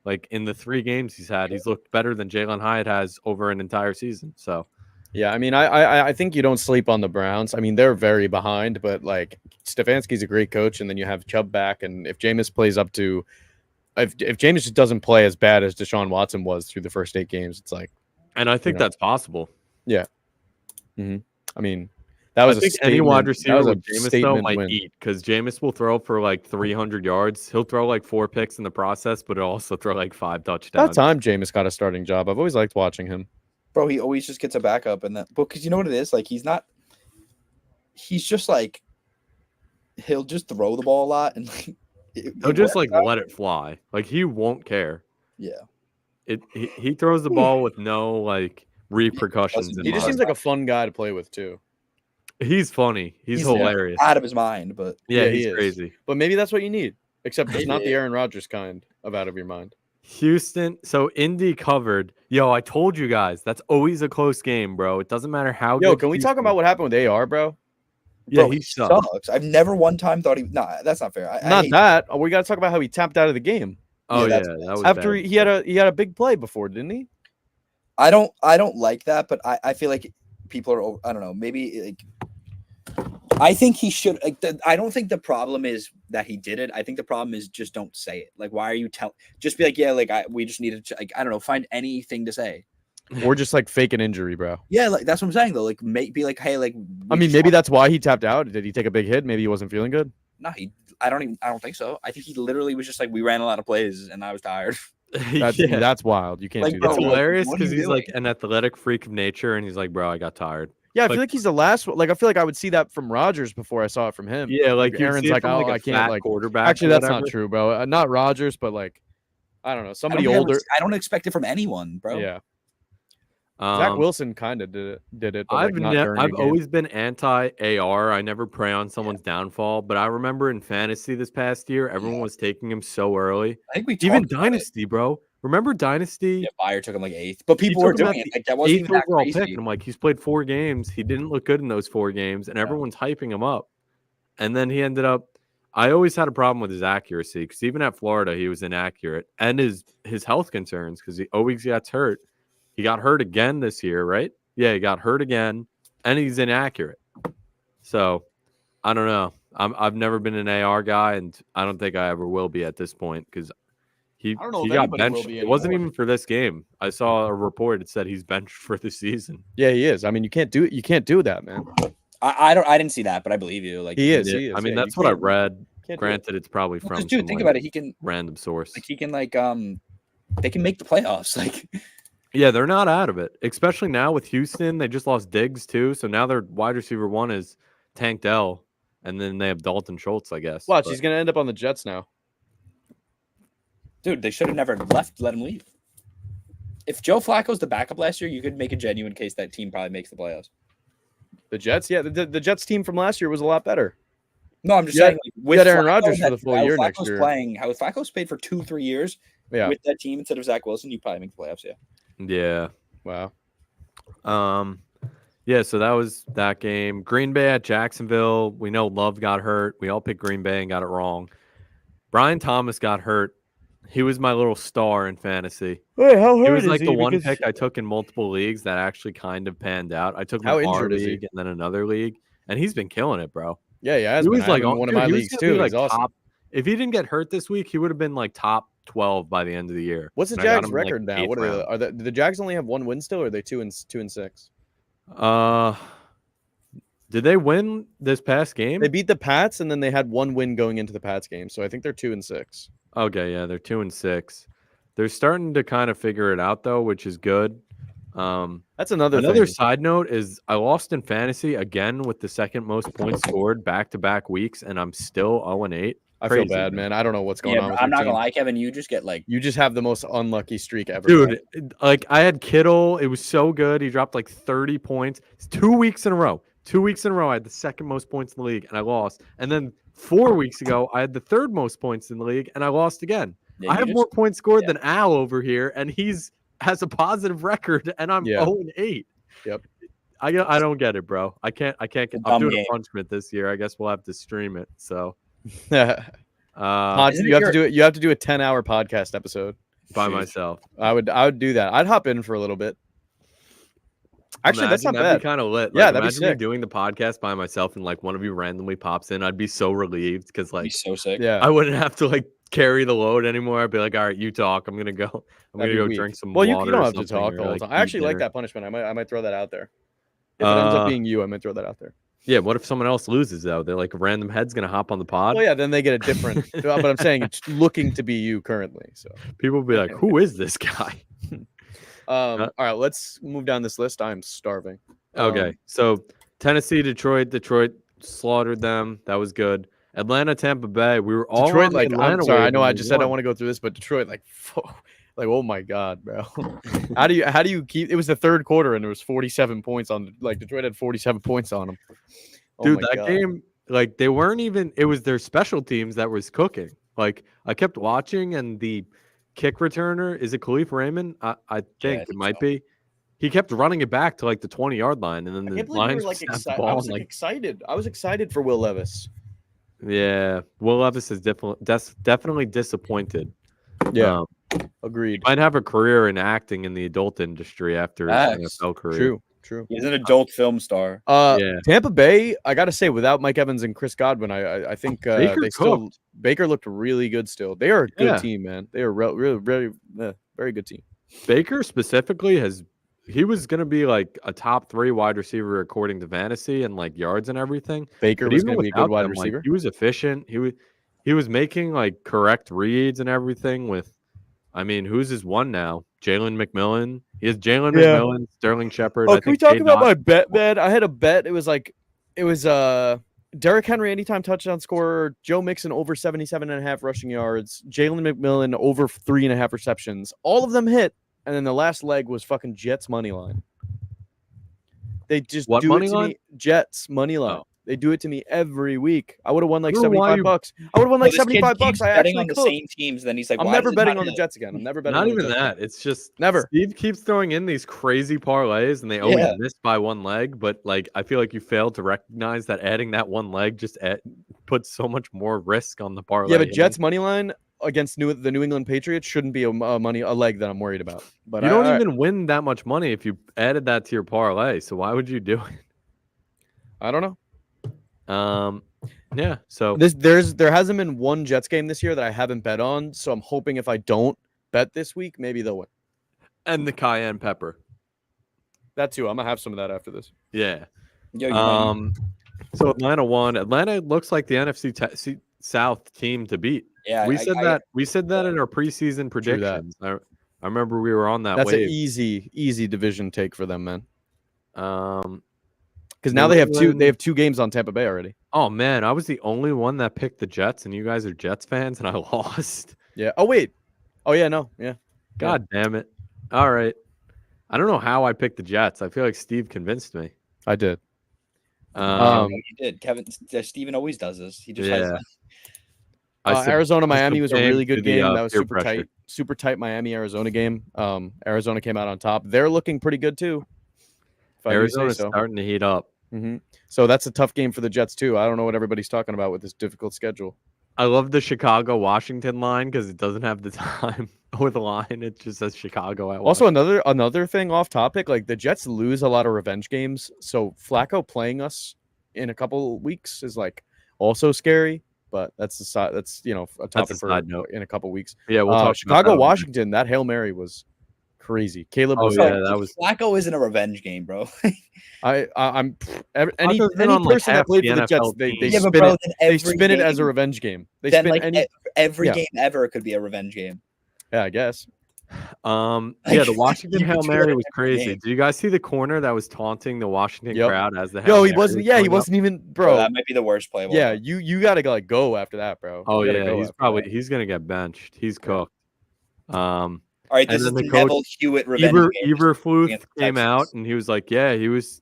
[SPEAKER 2] Like in the 3 games he's had, he's looked better than Jalen Hyatt has over an entire season. So
[SPEAKER 1] Yeah, I mean, I think you don't sleep on the Browns. I mean, they're very behind, but like Stefanski's a great coach, and then you have Chubb back, and if Jameis plays up to, if Jameis just doesn't play as bad as Deshaun Watson was through the first 8 games, it's like,
[SPEAKER 2] and I think that's possible.
[SPEAKER 1] I mean, that was
[SPEAKER 2] I think any wide receiver with Jameis though might eat because Jameis will throw for like 300 yards. He'll throw like 4 picks in the process, but he'll also throw like 5
[SPEAKER 1] About
[SPEAKER 2] touchdowns.
[SPEAKER 1] time Jameis got a starting job. I've always liked watching him.
[SPEAKER 3] Bro, he always just gets a backup and that because you know what it is? Like he's not he's just like he'll just throw the ball a lot and like
[SPEAKER 2] he'll just like let it fly. Like he won't care.
[SPEAKER 3] Yeah.
[SPEAKER 2] He throws the ball with no like repercussions.
[SPEAKER 1] He just seems like a fun guy to play with too.
[SPEAKER 2] He's funny. He's hilarious.
[SPEAKER 3] Out of his mind, but
[SPEAKER 2] yeah, he's crazy.
[SPEAKER 1] But maybe that's what you need. Except it's not the Aaron Rodgers kind of out of your mind.
[SPEAKER 2] Houston. So Indy covered. Yo, I told you guys that's always a close game, bro. It doesn't matter how.
[SPEAKER 1] Yo, can we talk about what happened with AR, bro?
[SPEAKER 2] Yeah,
[SPEAKER 3] bro,
[SPEAKER 2] he sucks.
[SPEAKER 3] I've never one time thought he. Nah, that's not fair.
[SPEAKER 1] We got to talk about how he tapped out of the game.
[SPEAKER 2] Oh yeah, that was
[SPEAKER 1] after
[SPEAKER 2] bad.
[SPEAKER 1] he had a big play before, didn't he?
[SPEAKER 3] I don't like that, but I feel like people are. I don't know. Maybe like. I think he should. Like, I don't think the problem is that he did it. I think the problem is just don't say it. Like, why are you just be like, yeah, like we just needed to, like, I don't know, find anything to say.
[SPEAKER 1] Or just like fake an injury, bro.
[SPEAKER 3] Yeah, like that's what I'm saying though. Like, be like, hey, like.
[SPEAKER 1] I mean, maybe that's why he tapped out. Did he take a big hit? Maybe he wasn't feeling good.
[SPEAKER 3] No, I don't think so. I think he literally was just like, we ran a lot of plays and I was tired.
[SPEAKER 1] That's wild. You can't do that.
[SPEAKER 2] It's hilarious because he's like an athletic freak of nature, and he's like, bro, I got tired.
[SPEAKER 1] Yeah, I feel like he's the last one. Like, I feel like I would see that from Rodgers before I saw it from him.
[SPEAKER 2] Yeah, like
[SPEAKER 1] Aaron's like, oh, I can't, like,
[SPEAKER 2] quarterback.
[SPEAKER 1] Actually, that's not true, bro. Not Rodgers, but like, I don't know, somebody older.
[SPEAKER 3] I don't expect it from anyone, bro.
[SPEAKER 1] Yeah. Zach Wilson kind of did it. But
[SPEAKER 2] I've always been anti-AR. I never prey on someone's downfall, but I remember in fantasy this past year, everyone was taking him so early.
[SPEAKER 3] I think
[SPEAKER 2] even Dynasty, bro. Remember Dynasty?
[SPEAKER 3] Yeah, Bayer took him like 8th, but people were doing it. Like, that wasn't even that crazy.
[SPEAKER 2] Pick. And I'm like, he's played 4 games. He didn't look good in those 4 games, and everyone's hyping him up. And then he ended up. I always had a problem with his accuracy because even at Florida, he was inaccurate, and his health concerns because he always gets hurt. He got hurt again this year, right? Yeah, he got hurt again, and he's inaccurate. So, I don't know. I've never been an AR guy, and I don't think I ever will be at this point because he got benched. It wasn't even for this game. I saw a report that said he's benched for the season.
[SPEAKER 1] Yeah, he is. I mean, you can't do that, man.
[SPEAKER 3] I didn't see that, but I believe you. Like
[SPEAKER 1] he is.
[SPEAKER 2] I mean, that's what I read. Granted, it's probably from
[SPEAKER 3] dude. Think about it. He can
[SPEAKER 2] random source.
[SPEAKER 3] Like he can they can make the playoffs. Like.
[SPEAKER 2] Yeah, they're not out of it, especially now with Houston. They just lost Diggs, too. So now their wide receiver 1 is Tank Dell, and then they have Dalton Schultz, I guess.
[SPEAKER 1] Watch, he's going to end up on the Jets now.
[SPEAKER 3] Dude, they should have never let him leave. If Joe Flacco's the backup last year, you could make a genuine case that team probably makes the playoffs.
[SPEAKER 1] The Jets? Yeah, the Jets team from last year was a lot better.
[SPEAKER 3] No, I'm just saying.
[SPEAKER 1] With Aaron Rodgers for the full year next year.
[SPEAKER 3] How Flacco's played for 2-3 years with that team instead of Zach Wilson, you probably make the playoffs, yeah.
[SPEAKER 2] Yeah.
[SPEAKER 1] Wow.
[SPEAKER 2] Yeah, so that was that game. Green Bay at Jacksonville. We know Love got hurt. We all picked Green Bay and got it wrong. Brian Thomas got hurt. He was my little star in fantasy.
[SPEAKER 1] Wait, how hurt
[SPEAKER 2] he was
[SPEAKER 1] is
[SPEAKER 2] like
[SPEAKER 1] he?
[SPEAKER 2] The one pick I took in multiple leagues that actually kind of panned out. I took him in our league and then another league, and he's been killing it, bro.
[SPEAKER 1] Yeah. He was like one of my leagues too.
[SPEAKER 2] Like awesome. If he didn't get hurt this week, he would have been like top 12 by the end of the year.
[SPEAKER 1] What's the Jags record now? What are they? Do the Jags only have 1 win still, or are they 2-6?
[SPEAKER 2] Did they win this past game?
[SPEAKER 1] They beat the Pats, and then they had 1 win going into the Pats game. So I think they're 2-6.
[SPEAKER 2] Okay, yeah, they're 2-6. They're starting to kind of figure it out though, which is good.
[SPEAKER 1] That's another thing.
[SPEAKER 2] Side note is I lost in fantasy again with the second most points scored back-to-back weeks, and I'm still 0-8.
[SPEAKER 1] I feel bad, man. I don't know what's going on with
[SPEAKER 3] I'm not gonna lie, Kevin. You just get like
[SPEAKER 1] you just have the most unlucky streak ever,
[SPEAKER 2] dude. Like I had Kittle, it was so good. He dropped like 30 points. It's 2 weeks in a row. 2 weeks in a row, I had the second most points in the league, and I lost. And then 4 weeks ago, I had the third most points in the league, and I lost again. Yeah, I have more points scored than Al over here, and has a positive record, and I'm 0-8.
[SPEAKER 1] Yep.
[SPEAKER 2] I don't get it, bro. I can't get. I'm doing a punishment this year. I guess we'll have to stream it. So.
[SPEAKER 1] You have to do it. You have to do a 10-hour podcast episode
[SPEAKER 2] by myself.
[SPEAKER 1] I would do that. I'd hop in for a little bit. Actually, that's not bad.
[SPEAKER 2] That'd be kind of lit.
[SPEAKER 1] Yeah,
[SPEAKER 2] that'd be sick. Me doing the podcast by myself and like one of you randomly pops in. I'd be so relieved because like
[SPEAKER 3] so sick.
[SPEAKER 1] Yeah,
[SPEAKER 2] I wouldn't have to like carry the load anymore. I'd be like, all right, you talk. I'm gonna go drink some water.
[SPEAKER 1] Well, you don't have to talk the whole time. I actually like that punishment. I might throw that out there. If it ends up being you, I might throw that out there.
[SPEAKER 2] Yeah, what if someone else loses though? They're like a random head's gonna hop on the pod.
[SPEAKER 1] Well, yeah, then they get a different. But I'm saying it's looking to be you currently. So
[SPEAKER 2] people will be like, "Who is this guy?"
[SPEAKER 1] All right, let's move down this list. I'm starving.
[SPEAKER 2] Okay, so Tennessee, Detroit. slaughtered them. That was good. Atlanta, Tampa Bay. We were all
[SPEAKER 1] Detroit,
[SPEAKER 2] on the
[SPEAKER 1] like, I'm
[SPEAKER 2] Atlanta
[SPEAKER 1] sorry, I
[SPEAKER 2] wave
[SPEAKER 1] know
[SPEAKER 2] and
[SPEAKER 1] I
[SPEAKER 2] they
[SPEAKER 1] just said I
[SPEAKER 2] won.
[SPEAKER 1] want to go through this, but Detroit, like, like, oh my god, bro. How do you keep? It was the third quarter and there was 47 points on. Like, Detroit had 47 points on them. Oh
[SPEAKER 2] Dude,
[SPEAKER 1] my
[SPEAKER 2] that
[SPEAKER 1] god.
[SPEAKER 2] game, like they weren't even. It was their special teams that was cooking. Like I kept watching, and the kick returner is it Khalif Raymond? I think it
[SPEAKER 3] think
[SPEAKER 2] might
[SPEAKER 3] so.
[SPEAKER 2] be. He kept running it back to like the 20-yard line, and then
[SPEAKER 1] I
[SPEAKER 2] the
[SPEAKER 1] can't believe we were
[SPEAKER 2] Lions
[SPEAKER 1] like
[SPEAKER 2] snapped the
[SPEAKER 1] excited. I
[SPEAKER 2] ball.
[SPEAKER 1] was
[SPEAKER 2] And,
[SPEAKER 1] like
[SPEAKER 2] like,
[SPEAKER 1] excited. I was excited for Will Levis.
[SPEAKER 2] yeah, Will Levis is definitely disappointed.
[SPEAKER 1] Yeah,
[SPEAKER 2] He
[SPEAKER 1] agreed.
[SPEAKER 2] might have a career in acting in the adult industry after his
[SPEAKER 3] Facts.
[SPEAKER 2] NFL career.
[SPEAKER 1] True.
[SPEAKER 3] He's an adult film star.
[SPEAKER 2] Yeah.
[SPEAKER 1] Tampa Bay, I gotta say, without Mike Evans and Chris Godwin, I think
[SPEAKER 2] Baker
[SPEAKER 1] they still
[SPEAKER 2] cooked.
[SPEAKER 1] Baker looked really good. Still, they are a good
[SPEAKER 2] Yeah.
[SPEAKER 1] team, man. They are really very good team.
[SPEAKER 2] Baker specifically he was going to be like a top 3 wide receiver according to fantasy and like yards and everything.
[SPEAKER 1] Baker
[SPEAKER 2] But
[SPEAKER 1] was
[SPEAKER 2] even
[SPEAKER 1] going to be a good
[SPEAKER 2] without
[SPEAKER 1] wide
[SPEAKER 2] them, like,
[SPEAKER 1] receiver.
[SPEAKER 2] he was efficient. He was making like correct reads and everything with. I mean, who's his one now? Jalen McMillan. He has Jalen McMillan, Sterling Shepard.
[SPEAKER 1] Oh,
[SPEAKER 2] I
[SPEAKER 1] can we
[SPEAKER 2] think
[SPEAKER 1] talk
[SPEAKER 2] Cade
[SPEAKER 1] about
[SPEAKER 2] Otton.
[SPEAKER 1] my bet, man? I had a bet. It was Derrick Henry anytime touchdown scorer, Joe Mixon over 77.5 rushing yards, Jalen McMillan over 3.5 receptions. All of them hit, and then the last leg was fucking Jets money line. They just
[SPEAKER 2] What
[SPEAKER 1] do
[SPEAKER 2] money
[SPEAKER 1] it to
[SPEAKER 2] line?
[SPEAKER 1] me. Jets money line.
[SPEAKER 2] Oh.
[SPEAKER 1] They do it to me every week. I would have won like
[SPEAKER 2] I don't know why
[SPEAKER 1] $75. I would have won like
[SPEAKER 3] This kid
[SPEAKER 1] $75.
[SPEAKER 3] keeps
[SPEAKER 1] I
[SPEAKER 3] betting
[SPEAKER 1] actually
[SPEAKER 3] on the
[SPEAKER 1] cooked.
[SPEAKER 3] same teams. Then he's like,
[SPEAKER 1] I'm
[SPEAKER 3] why
[SPEAKER 1] never
[SPEAKER 3] does it
[SPEAKER 1] betting
[SPEAKER 3] not
[SPEAKER 1] on the
[SPEAKER 3] hit?
[SPEAKER 1] Jets again. I'm never betting
[SPEAKER 2] Not
[SPEAKER 1] on the
[SPEAKER 2] even
[SPEAKER 1] Jets
[SPEAKER 2] that.
[SPEAKER 1] again.
[SPEAKER 2] It's just
[SPEAKER 1] Never.
[SPEAKER 2] Steve keeps throwing in these crazy parlays, and they always
[SPEAKER 3] Yeah.
[SPEAKER 2] miss by one leg. But like, I feel like you failed to recognize that adding that one leg just puts so much more risk on the parlay.
[SPEAKER 1] Yeah, but
[SPEAKER 2] hitting.
[SPEAKER 1] Jets money line against the New England Patriots shouldn't be a leg that I'm worried about. But
[SPEAKER 2] You don't even win that much money if you added that to your parlay. So why would you do it?
[SPEAKER 1] I don't know.
[SPEAKER 2] Yeah. So
[SPEAKER 1] There hasn't been one Jets game this year that I haven't bet on. So I'm hoping if I don't bet this week, maybe they'll win.
[SPEAKER 2] and the cayenne pepper.
[SPEAKER 1] That too. I'm gonna have some of that after this.
[SPEAKER 2] Yeah.
[SPEAKER 3] Yo, you might-
[SPEAKER 2] So Atlanta won. Atlanta looks like the NFC South team to beat.
[SPEAKER 3] yeah,
[SPEAKER 2] We said that in our preseason predictions. I remember we were on that
[SPEAKER 1] That's
[SPEAKER 2] wave.
[SPEAKER 1] an easy division take for them, man.
[SPEAKER 2] Um,
[SPEAKER 1] Because now they have two games on Tampa Bay already.
[SPEAKER 2] Oh man, I was the only one that picked the Jets, and you guys are Jets fans, and I lost.
[SPEAKER 1] Yeah. Oh wait. Oh yeah. No. Yeah.
[SPEAKER 2] God damn it. All right. I don't know how I picked the Jets. I feel like Steve convinced me.
[SPEAKER 1] I did.
[SPEAKER 3] you did. Steven always does this. He just has
[SPEAKER 1] Arizona Miami was a really good game. That was
[SPEAKER 2] peer
[SPEAKER 1] super
[SPEAKER 2] pressure.
[SPEAKER 1] tight. Super tight Miami Arizona game. Arizona came out on top. They're looking pretty good too. If I do say
[SPEAKER 2] Arizona's
[SPEAKER 1] so.
[SPEAKER 2] starting to heat up.
[SPEAKER 1] Mm-hmm. So that's a tough game for the Jets too. I don't know what everybody's talking about with this difficult schedule.
[SPEAKER 2] I love the Chicago-Washington line because it doesn't have the time with the line. It just says Chicago at
[SPEAKER 1] Also,
[SPEAKER 2] Washington.
[SPEAKER 1] another thing off topic, like the Jets lose a lot of revenge games. So Flacco playing us in a couple weeks is like also scary. But that's a topic for
[SPEAKER 2] side note.
[SPEAKER 1] in a couple weeks.
[SPEAKER 2] Yeah, we'll talk about
[SPEAKER 1] Chicago
[SPEAKER 2] that
[SPEAKER 1] Washington. That Hail Mary was crazy. Caleb was
[SPEAKER 2] that was
[SPEAKER 3] Flacco isn't a revenge game, bro.
[SPEAKER 1] I'm any
[SPEAKER 2] Flacco's been on, like,
[SPEAKER 1] person
[SPEAKER 2] half
[SPEAKER 1] that played
[SPEAKER 2] the
[SPEAKER 1] for the Jets,
[SPEAKER 2] NFL
[SPEAKER 1] they
[SPEAKER 2] teams.
[SPEAKER 3] Yeah, but
[SPEAKER 1] spin
[SPEAKER 3] bro,
[SPEAKER 1] it.
[SPEAKER 3] then
[SPEAKER 1] They
[SPEAKER 3] every
[SPEAKER 1] spin it as a
[SPEAKER 3] game-
[SPEAKER 1] revenge game. They
[SPEAKER 3] then
[SPEAKER 1] spin
[SPEAKER 3] like every
[SPEAKER 1] yeah.
[SPEAKER 3] game ever could be a revenge game.
[SPEAKER 1] Yeah, I guess.
[SPEAKER 2] Yeah, the
[SPEAKER 3] Like,
[SPEAKER 2] Washington
[SPEAKER 3] you
[SPEAKER 2] Hail
[SPEAKER 3] could do
[SPEAKER 2] Mary
[SPEAKER 3] it
[SPEAKER 2] was
[SPEAKER 3] every
[SPEAKER 2] crazy.
[SPEAKER 3] game.
[SPEAKER 2] Did you guys see the corner that was taunting the Washington
[SPEAKER 1] Yep.
[SPEAKER 2] crowd as the
[SPEAKER 1] Yo,
[SPEAKER 2] Hail
[SPEAKER 1] he
[SPEAKER 2] Mary
[SPEAKER 1] wasn't.
[SPEAKER 2] was
[SPEAKER 1] Yeah, he
[SPEAKER 2] going up?
[SPEAKER 1] wasn't even,
[SPEAKER 3] Bro,
[SPEAKER 1] bro.
[SPEAKER 3] that might be the worst play of all
[SPEAKER 1] Yeah,
[SPEAKER 3] time.
[SPEAKER 1] you got to like go after that, bro.
[SPEAKER 2] Oh
[SPEAKER 1] You gotta
[SPEAKER 2] yeah,
[SPEAKER 1] go
[SPEAKER 2] he's
[SPEAKER 1] after
[SPEAKER 2] probably
[SPEAKER 1] that.
[SPEAKER 2] he's gonna get benched. He's
[SPEAKER 1] Yeah.
[SPEAKER 2] cooked.
[SPEAKER 3] All right, this
[SPEAKER 2] and
[SPEAKER 3] is
[SPEAKER 2] then
[SPEAKER 3] the
[SPEAKER 2] the coach-
[SPEAKER 3] Neville Hewitt revenge game.
[SPEAKER 2] Eberflus
[SPEAKER 3] against the
[SPEAKER 2] came out
[SPEAKER 3] Texans.
[SPEAKER 2] and he was like, "Yeah,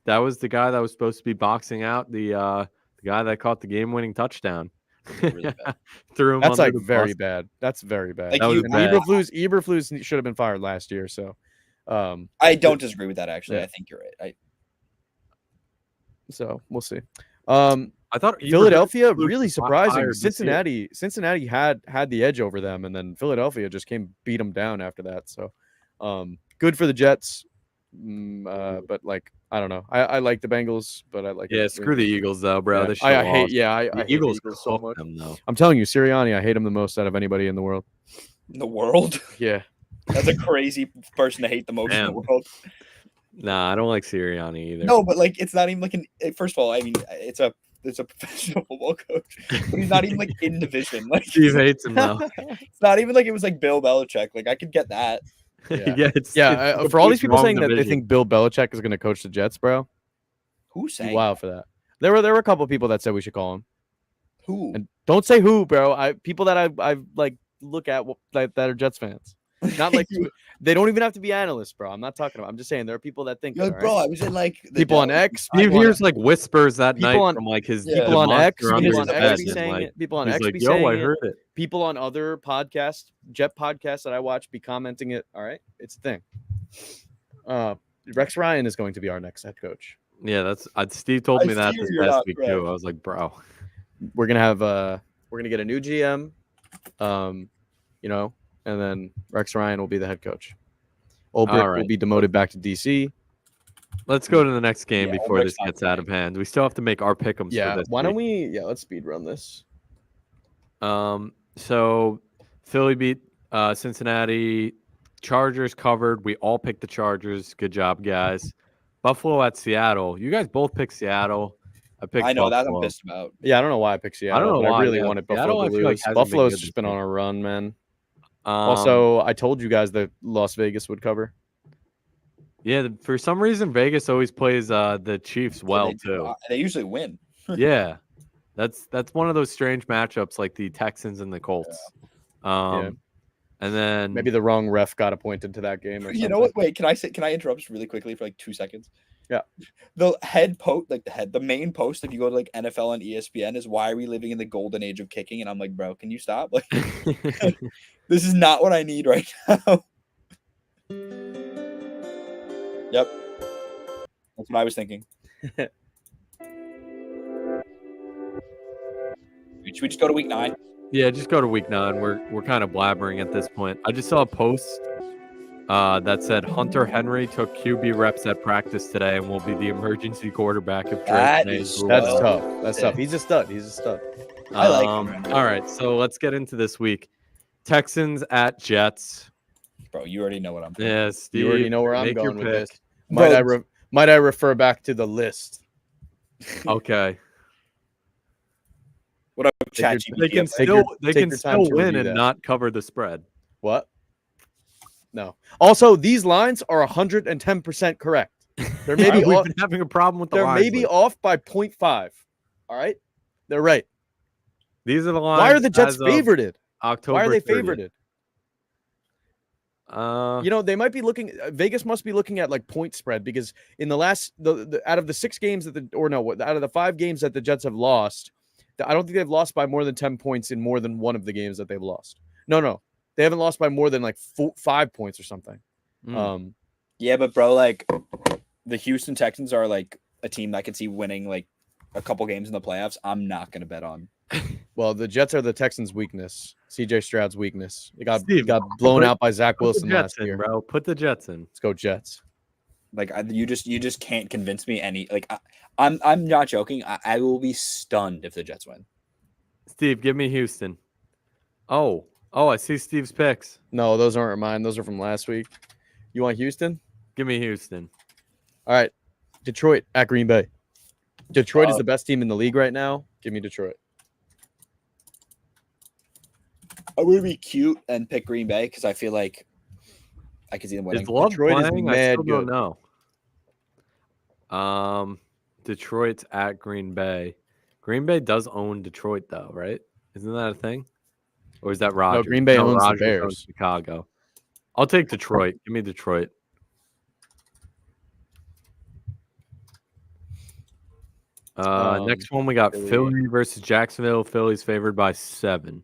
[SPEAKER 2] that was the guy that was supposed to be boxing out the guy that caught the game-winning touchdown."
[SPEAKER 3] Really bad.
[SPEAKER 2] Threw him
[SPEAKER 1] That's
[SPEAKER 2] under
[SPEAKER 1] like
[SPEAKER 2] the
[SPEAKER 1] very
[SPEAKER 2] bus.
[SPEAKER 1] bad. That's very bad.
[SPEAKER 3] Like,
[SPEAKER 2] That was
[SPEAKER 1] And
[SPEAKER 2] bad.
[SPEAKER 1] Eberflus should have been fired last year. So,
[SPEAKER 3] I don't disagree with that. Actually,
[SPEAKER 1] Yeah.
[SPEAKER 3] I think you're right.
[SPEAKER 1] so we'll see.
[SPEAKER 2] I thought
[SPEAKER 1] Philadelphia
[SPEAKER 2] Eberflus
[SPEAKER 1] really
[SPEAKER 2] was
[SPEAKER 1] surprising.
[SPEAKER 2] fired this year.
[SPEAKER 1] Cincinnati had the edge over them, and then Philadelphia just beat them down after that. So, good for the Jets. But like I don't know. I like the Bengals, but I like
[SPEAKER 2] Yeah, screw the Eagles though, bro.
[SPEAKER 1] Yeah.
[SPEAKER 2] They should
[SPEAKER 1] I
[SPEAKER 2] have
[SPEAKER 1] hate.
[SPEAKER 2] lost.
[SPEAKER 1] Yeah, I
[SPEAKER 2] The
[SPEAKER 1] hate
[SPEAKER 2] Eagles
[SPEAKER 1] the Eagles so
[SPEAKER 2] cooked
[SPEAKER 1] much.
[SPEAKER 2] them though.
[SPEAKER 1] I'm telling you, Sirianni, I hate him the most out of anybody in the world.
[SPEAKER 3] In the world,
[SPEAKER 1] Yeah,
[SPEAKER 3] that's a crazy person to hate the most in
[SPEAKER 2] Damn.
[SPEAKER 3] the world.
[SPEAKER 2] Nah, I don't like Sirianni either.
[SPEAKER 3] No, but like, it's not even like first of all, I mean, it's a professional football coach, but he's not even like in division. Like,
[SPEAKER 2] Steve hates him though.
[SPEAKER 3] it's not even like it was like Bill Belichick. Like, I could get that.
[SPEAKER 1] Yeah.
[SPEAKER 2] it's
[SPEAKER 1] for all these
[SPEAKER 2] complete
[SPEAKER 1] people
[SPEAKER 2] wrong
[SPEAKER 1] saying that they
[SPEAKER 2] division.
[SPEAKER 1] think Bill Belichick is going to coach the Jets, bro.
[SPEAKER 3] Who's saying?
[SPEAKER 1] Wow for that. There were a couple of people that said we should call him.
[SPEAKER 3] Who?
[SPEAKER 1] And don't say who, bro. People that I like look at that are Jets fans. Not like they don't even have to be analysts, bro. I'm not talking about. I'm just saying there are people that think.
[SPEAKER 3] Yo,
[SPEAKER 1] that,
[SPEAKER 3] bro,
[SPEAKER 1] right?
[SPEAKER 3] I was in like
[SPEAKER 1] People on X.
[SPEAKER 2] Steve
[SPEAKER 1] People on-
[SPEAKER 2] hears like whispers that
[SPEAKER 1] people
[SPEAKER 2] night
[SPEAKER 1] on-
[SPEAKER 2] from like his
[SPEAKER 3] Yeah.
[SPEAKER 2] the
[SPEAKER 1] people on X.
[SPEAKER 2] monster under
[SPEAKER 1] People
[SPEAKER 2] his
[SPEAKER 1] on
[SPEAKER 2] bed,
[SPEAKER 1] X be
[SPEAKER 2] and,
[SPEAKER 1] saying
[SPEAKER 2] like,
[SPEAKER 1] it. People on
[SPEAKER 2] he's
[SPEAKER 1] X
[SPEAKER 2] like,
[SPEAKER 1] be
[SPEAKER 2] "Yo,
[SPEAKER 1] saying
[SPEAKER 2] I
[SPEAKER 1] it.
[SPEAKER 2] heard it."
[SPEAKER 1] People on other podcasts, Jet podcasts that I watch, be commenting it. All right, it's a thing. Rex Ryan is going to be our next head coach.
[SPEAKER 2] Yeah, that's Steve told
[SPEAKER 3] I
[SPEAKER 2] me that
[SPEAKER 3] fear
[SPEAKER 2] this
[SPEAKER 3] you're
[SPEAKER 2] past
[SPEAKER 3] not
[SPEAKER 2] week
[SPEAKER 3] correct.
[SPEAKER 2] too. I was like, bro.
[SPEAKER 1] We're gonna get a new GM, and then Rex Ryan will be the head coach. Ulbrich
[SPEAKER 2] All right.
[SPEAKER 1] will be demoted back to DC.
[SPEAKER 2] Let's go to the next game
[SPEAKER 3] Yeah,
[SPEAKER 2] before
[SPEAKER 3] Ulbricht's
[SPEAKER 2] this
[SPEAKER 3] not
[SPEAKER 2] gets out of hand. We still have to make our pick'ems
[SPEAKER 1] Yeah,
[SPEAKER 2] for this.
[SPEAKER 1] why don't
[SPEAKER 2] week.
[SPEAKER 1] we? Yeah, let's speed run this.
[SPEAKER 2] So Philly beat Cincinnati. Chargers covered. We all picked the Chargers. Good job, guys. Buffalo at Seattle. You guys both picked Seattle. I picked
[SPEAKER 3] I know that
[SPEAKER 2] Buffalo.
[SPEAKER 3] I'm pissed about.
[SPEAKER 1] Yeah, I don't know why I picked Seattle.
[SPEAKER 2] know
[SPEAKER 1] but
[SPEAKER 2] why,
[SPEAKER 1] I really
[SPEAKER 2] yeah.
[SPEAKER 1] wanted
[SPEAKER 2] Seattle,
[SPEAKER 1] Buffalo
[SPEAKER 2] I
[SPEAKER 1] to
[SPEAKER 2] feel like
[SPEAKER 1] lose.
[SPEAKER 2] hasn't been
[SPEAKER 1] Buffalo's
[SPEAKER 2] good
[SPEAKER 1] just
[SPEAKER 2] this
[SPEAKER 1] been on
[SPEAKER 2] year.
[SPEAKER 1] a run, man.
[SPEAKER 2] Um,
[SPEAKER 1] Also, I told you guys that Las Vegas would cover.
[SPEAKER 2] yeah, for some reason Vegas always plays the Chiefs well
[SPEAKER 3] they,
[SPEAKER 2] too.
[SPEAKER 3] They usually win.
[SPEAKER 2] Yeah, that's one of those strange matchups like the Texans and the Colts.
[SPEAKER 1] Yeah.
[SPEAKER 2] And then
[SPEAKER 1] Maybe the wrong ref got appointed to that game. Or
[SPEAKER 3] You
[SPEAKER 1] something.
[SPEAKER 3] know what? Wait, can I interrupt just really quickly for like 2 seconds?
[SPEAKER 1] Yeah.
[SPEAKER 3] The the main post, if you go to like NFL and ESPN, is why are we living in the golden age of kicking? And I'm like, bro, can you stop? Like, this is not what I need right now. Yep. That's what I was thinking. Should we just go to week 9?
[SPEAKER 2] Yeah, just go to week 9. We're kind of blabbering at this point. I just saw a post that said Hunter Henry took QB reps at practice today and will be the emergency quarterback if
[SPEAKER 3] That
[SPEAKER 2] Drake
[SPEAKER 3] is-
[SPEAKER 2] May
[SPEAKER 1] That's
[SPEAKER 2] rules.
[SPEAKER 1] tough. That's tough. He's a stud. He's a stud.
[SPEAKER 3] I like him.
[SPEAKER 2] All right, so let's get into this week. Texans at Jets.
[SPEAKER 3] Bro, you already know what I'm thinking.
[SPEAKER 2] Yeah, Steve,
[SPEAKER 1] You already know where I'm
[SPEAKER 2] make your
[SPEAKER 1] going with this.
[SPEAKER 2] pick.
[SPEAKER 1] Might I refer back to the list?
[SPEAKER 2] Okay.
[SPEAKER 3] What up,
[SPEAKER 1] Take your-
[SPEAKER 3] ChatGPT?
[SPEAKER 2] They can
[SPEAKER 1] Take your-
[SPEAKER 2] they
[SPEAKER 1] take
[SPEAKER 2] can
[SPEAKER 1] your time
[SPEAKER 2] still
[SPEAKER 1] to
[SPEAKER 2] win
[SPEAKER 1] review
[SPEAKER 2] and
[SPEAKER 1] that.
[SPEAKER 2] not cover the spread.
[SPEAKER 1] What? No. Also, these lines are 110% correct. They're maybe
[SPEAKER 2] We've
[SPEAKER 1] off,
[SPEAKER 2] been having a problem with the
[SPEAKER 1] they're
[SPEAKER 2] lines
[SPEAKER 1] maybe
[SPEAKER 2] lately.
[SPEAKER 1] off by 0.5. All right? They're right.
[SPEAKER 2] These are the lines.
[SPEAKER 1] Why are the Jets
[SPEAKER 2] as of
[SPEAKER 1] favorited?
[SPEAKER 2] October
[SPEAKER 1] Why are they
[SPEAKER 2] 30th.
[SPEAKER 1] favorited? They might be looking. Vegas must be looking at like point spread because in the last out of the 6 games out of the 5 games that the Jets have lost, I don't think they've lost by more than 10 points in more than one of the games that they've lost. No, they haven't lost by more than like 5 points or something.
[SPEAKER 3] Yeah, but bro, like the Houston Texans are like a team that I can see winning like a couple games in the playoffs. I'm not gonna bet on.
[SPEAKER 1] Well, the Jets are the Texans' weakness. CJ Stroud's weakness. They got
[SPEAKER 2] Steve,
[SPEAKER 1] blown
[SPEAKER 2] put-
[SPEAKER 1] out by Zach
[SPEAKER 2] Put the
[SPEAKER 1] Wilson
[SPEAKER 2] Jets
[SPEAKER 1] last
[SPEAKER 2] in,
[SPEAKER 1] year.
[SPEAKER 2] bro. Put the Jets in.
[SPEAKER 1] Let's go Jets.
[SPEAKER 3] Like you just can't convince me any. Like I'm not joking. I will be stunned if the Jets win.
[SPEAKER 2] Steve, give me Houston. Oh, I see Steve's picks.
[SPEAKER 1] No, those aren't mine. Those are from last week. You want Houston?
[SPEAKER 2] Give me Houston.
[SPEAKER 1] All right. Detroit at Green Bay. Detroit is the best team in the league right now. Give me Detroit.
[SPEAKER 3] I would be cute and pick Green Bay because I feel like I could see them winning.
[SPEAKER 2] Is Love
[SPEAKER 1] Detroit is
[SPEAKER 2] playing? I
[SPEAKER 1] mad
[SPEAKER 2] still don't
[SPEAKER 1] good.
[SPEAKER 2] know. Detroit's at Green Bay. Green Bay does own Detroit, though, right? Isn't that a thing? Or is that Rodgers?
[SPEAKER 1] Green Bay owns the
[SPEAKER 2] Rodgers
[SPEAKER 1] Bears.
[SPEAKER 2] owns Chicago. I'll take Detroit. Give me Detroit. Next one, we got Philly versus Jacksonville. Philly's favored by 7.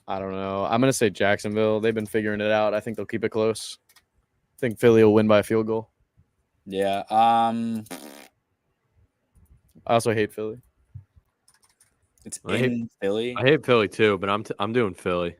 [SPEAKER 1] I don't know. I'm going to say Jacksonville. They've been figuring it out. I think they'll keep it close. I think Philly will win by a field goal.
[SPEAKER 3] Yeah.
[SPEAKER 1] I also hate Philly.
[SPEAKER 3] It's
[SPEAKER 2] I
[SPEAKER 3] in Philly.
[SPEAKER 2] I hate Philly too, but I'm doing Philly.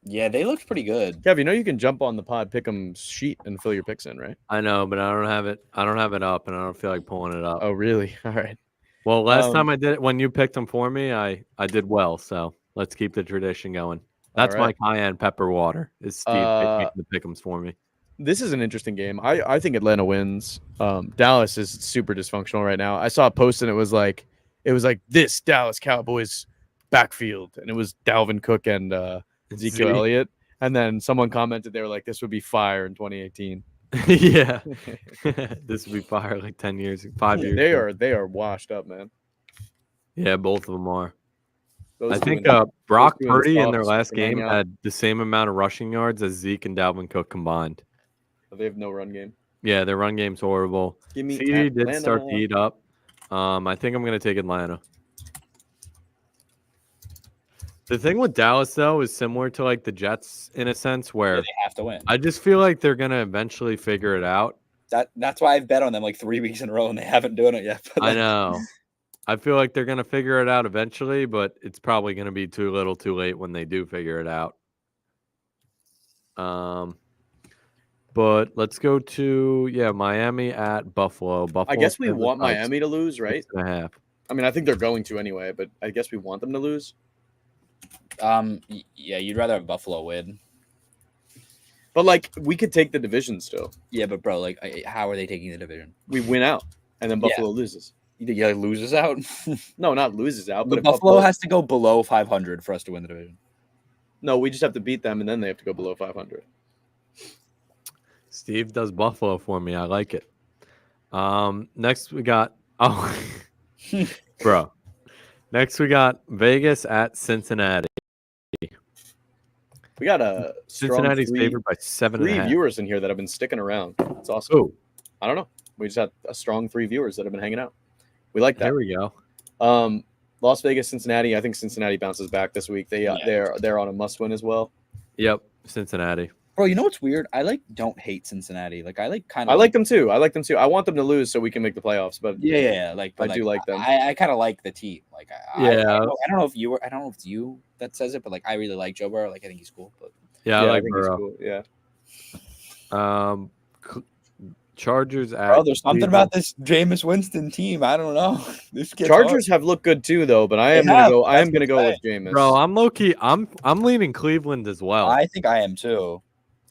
[SPEAKER 3] Yeah, they looked pretty good.
[SPEAKER 1] Kev, you can jump on the pod pick'em sheet and fill your picks in, right?
[SPEAKER 2] I know, but I don't have it. I don't have it up, and I don't feel like pulling it up.
[SPEAKER 1] Oh, really? All right.
[SPEAKER 2] Well, last time I did it, when you picked them for me, I did well. So let's keep the tradition going. That's
[SPEAKER 1] right.
[SPEAKER 2] my cayenne pepper water. Is Steve making the pick'ems for me?
[SPEAKER 1] This is an interesting game. I think Atlanta wins. Dallas is super dysfunctional right now. I saw a post and it was like this Dallas Cowboys backfield, and it was Dalvin Cook and Ezekiel Elliott. And then someone commented they were like, "This would be fire in 2018."
[SPEAKER 2] Yeah. This would be fire like 10 years, 5 years.
[SPEAKER 1] They are washed up, man.
[SPEAKER 2] Yeah, both of them are.
[SPEAKER 1] Those
[SPEAKER 2] I
[SPEAKER 1] two
[SPEAKER 2] think
[SPEAKER 1] in-
[SPEAKER 2] Brock
[SPEAKER 1] those two in
[SPEAKER 2] Purdy in their
[SPEAKER 1] stocks
[SPEAKER 2] last
[SPEAKER 1] can hang
[SPEAKER 2] game
[SPEAKER 1] out.
[SPEAKER 2] had the same amount of rushing yards as Zeke and Dalvin Cook combined.
[SPEAKER 1] They have no run game.
[SPEAKER 2] Yeah, their run game's horrible.
[SPEAKER 1] Give me
[SPEAKER 2] CD did start to
[SPEAKER 1] Atlanta.
[SPEAKER 2] heat up. I think I'm going to take Atlanta. The thing with Dallas, though, is similar to like the Jets in a sense where
[SPEAKER 3] They have to win.
[SPEAKER 2] I just feel like they're going to eventually figure it out.
[SPEAKER 3] That's why I've bet on them like 3 weeks in a row and they haven't done it yet. But
[SPEAKER 2] I know. I feel like they're going to figure it out eventually, but it's probably going to be too little too late when they do figure it out. But let's go to Miami at Buffalo.
[SPEAKER 1] I guess we want Miami to lose, right?
[SPEAKER 2] 6.5.
[SPEAKER 1] I mean, I think they're going to anyway, but I guess we want them to lose.
[SPEAKER 3] Yeah, you'd rather have Buffalo win.
[SPEAKER 1] But like, we could take the division still.
[SPEAKER 3] Yeah, but bro, like, how are they taking the division?
[SPEAKER 1] We win out, and then Buffalo loses.
[SPEAKER 3] You think he loses out?
[SPEAKER 1] No, not loses out,
[SPEAKER 3] But
[SPEAKER 1] but if
[SPEAKER 3] Buffalo has to go below 500 for us to win the division.
[SPEAKER 1] No, we just have to beat them, and then they have to go below 500.
[SPEAKER 2] Steve does Buffalo for me. I like it. Next we got bro. Next we got Vegas at Cincinnati.
[SPEAKER 1] We got a
[SPEAKER 2] Cincinnati's favored by 7.5.
[SPEAKER 1] 3 viewers in here that have been sticking around. It's awesome.
[SPEAKER 2] Oh,
[SPEAKER 1] I don't know. We just had a strong 3 viewers that have been hanging out. We like that.
[SPEAKER 2] there we go.
[SPEAKER 1] Las Vegas, Cincinnati. I think Cincinnati bounces back this week. They're on a must win as well.
[SPEAKER 2] Yep, Cincinnati.
[SPEAKER 3] Bro, you know what's weird? I don't hate Cincinnati. Like I
[SPEAKER 1] like them too. I like them too. I want them to lose so we can make the playoffs. But
[SPEAKER 3] yeah.
[SPEAKER 1] I do like them.
[SPEAKER 3] I kind of like the team. Like I don't know if it's you that says it, but like I really like Joe Burrow. Like I think he's cool. But
[SPEAKER 2] yeah, I like
[SPEAKER 1] think
[SPEAKER 2] Burrow.
[SPEAKER 1] He's cool. Yeah.
[SPEAKER 2] Chargers at
[SPEAKER 3] bro, there's something about this Jameis Winston team. I don't know. This
[SPEAKER 1] Chargers have looked good too, though. But I am gonna go with Jameis.
[SPEAKER 2] Bro, I'm low key. I'm leaning Cleveland as well.
[SPEAKER 3] I think I am too.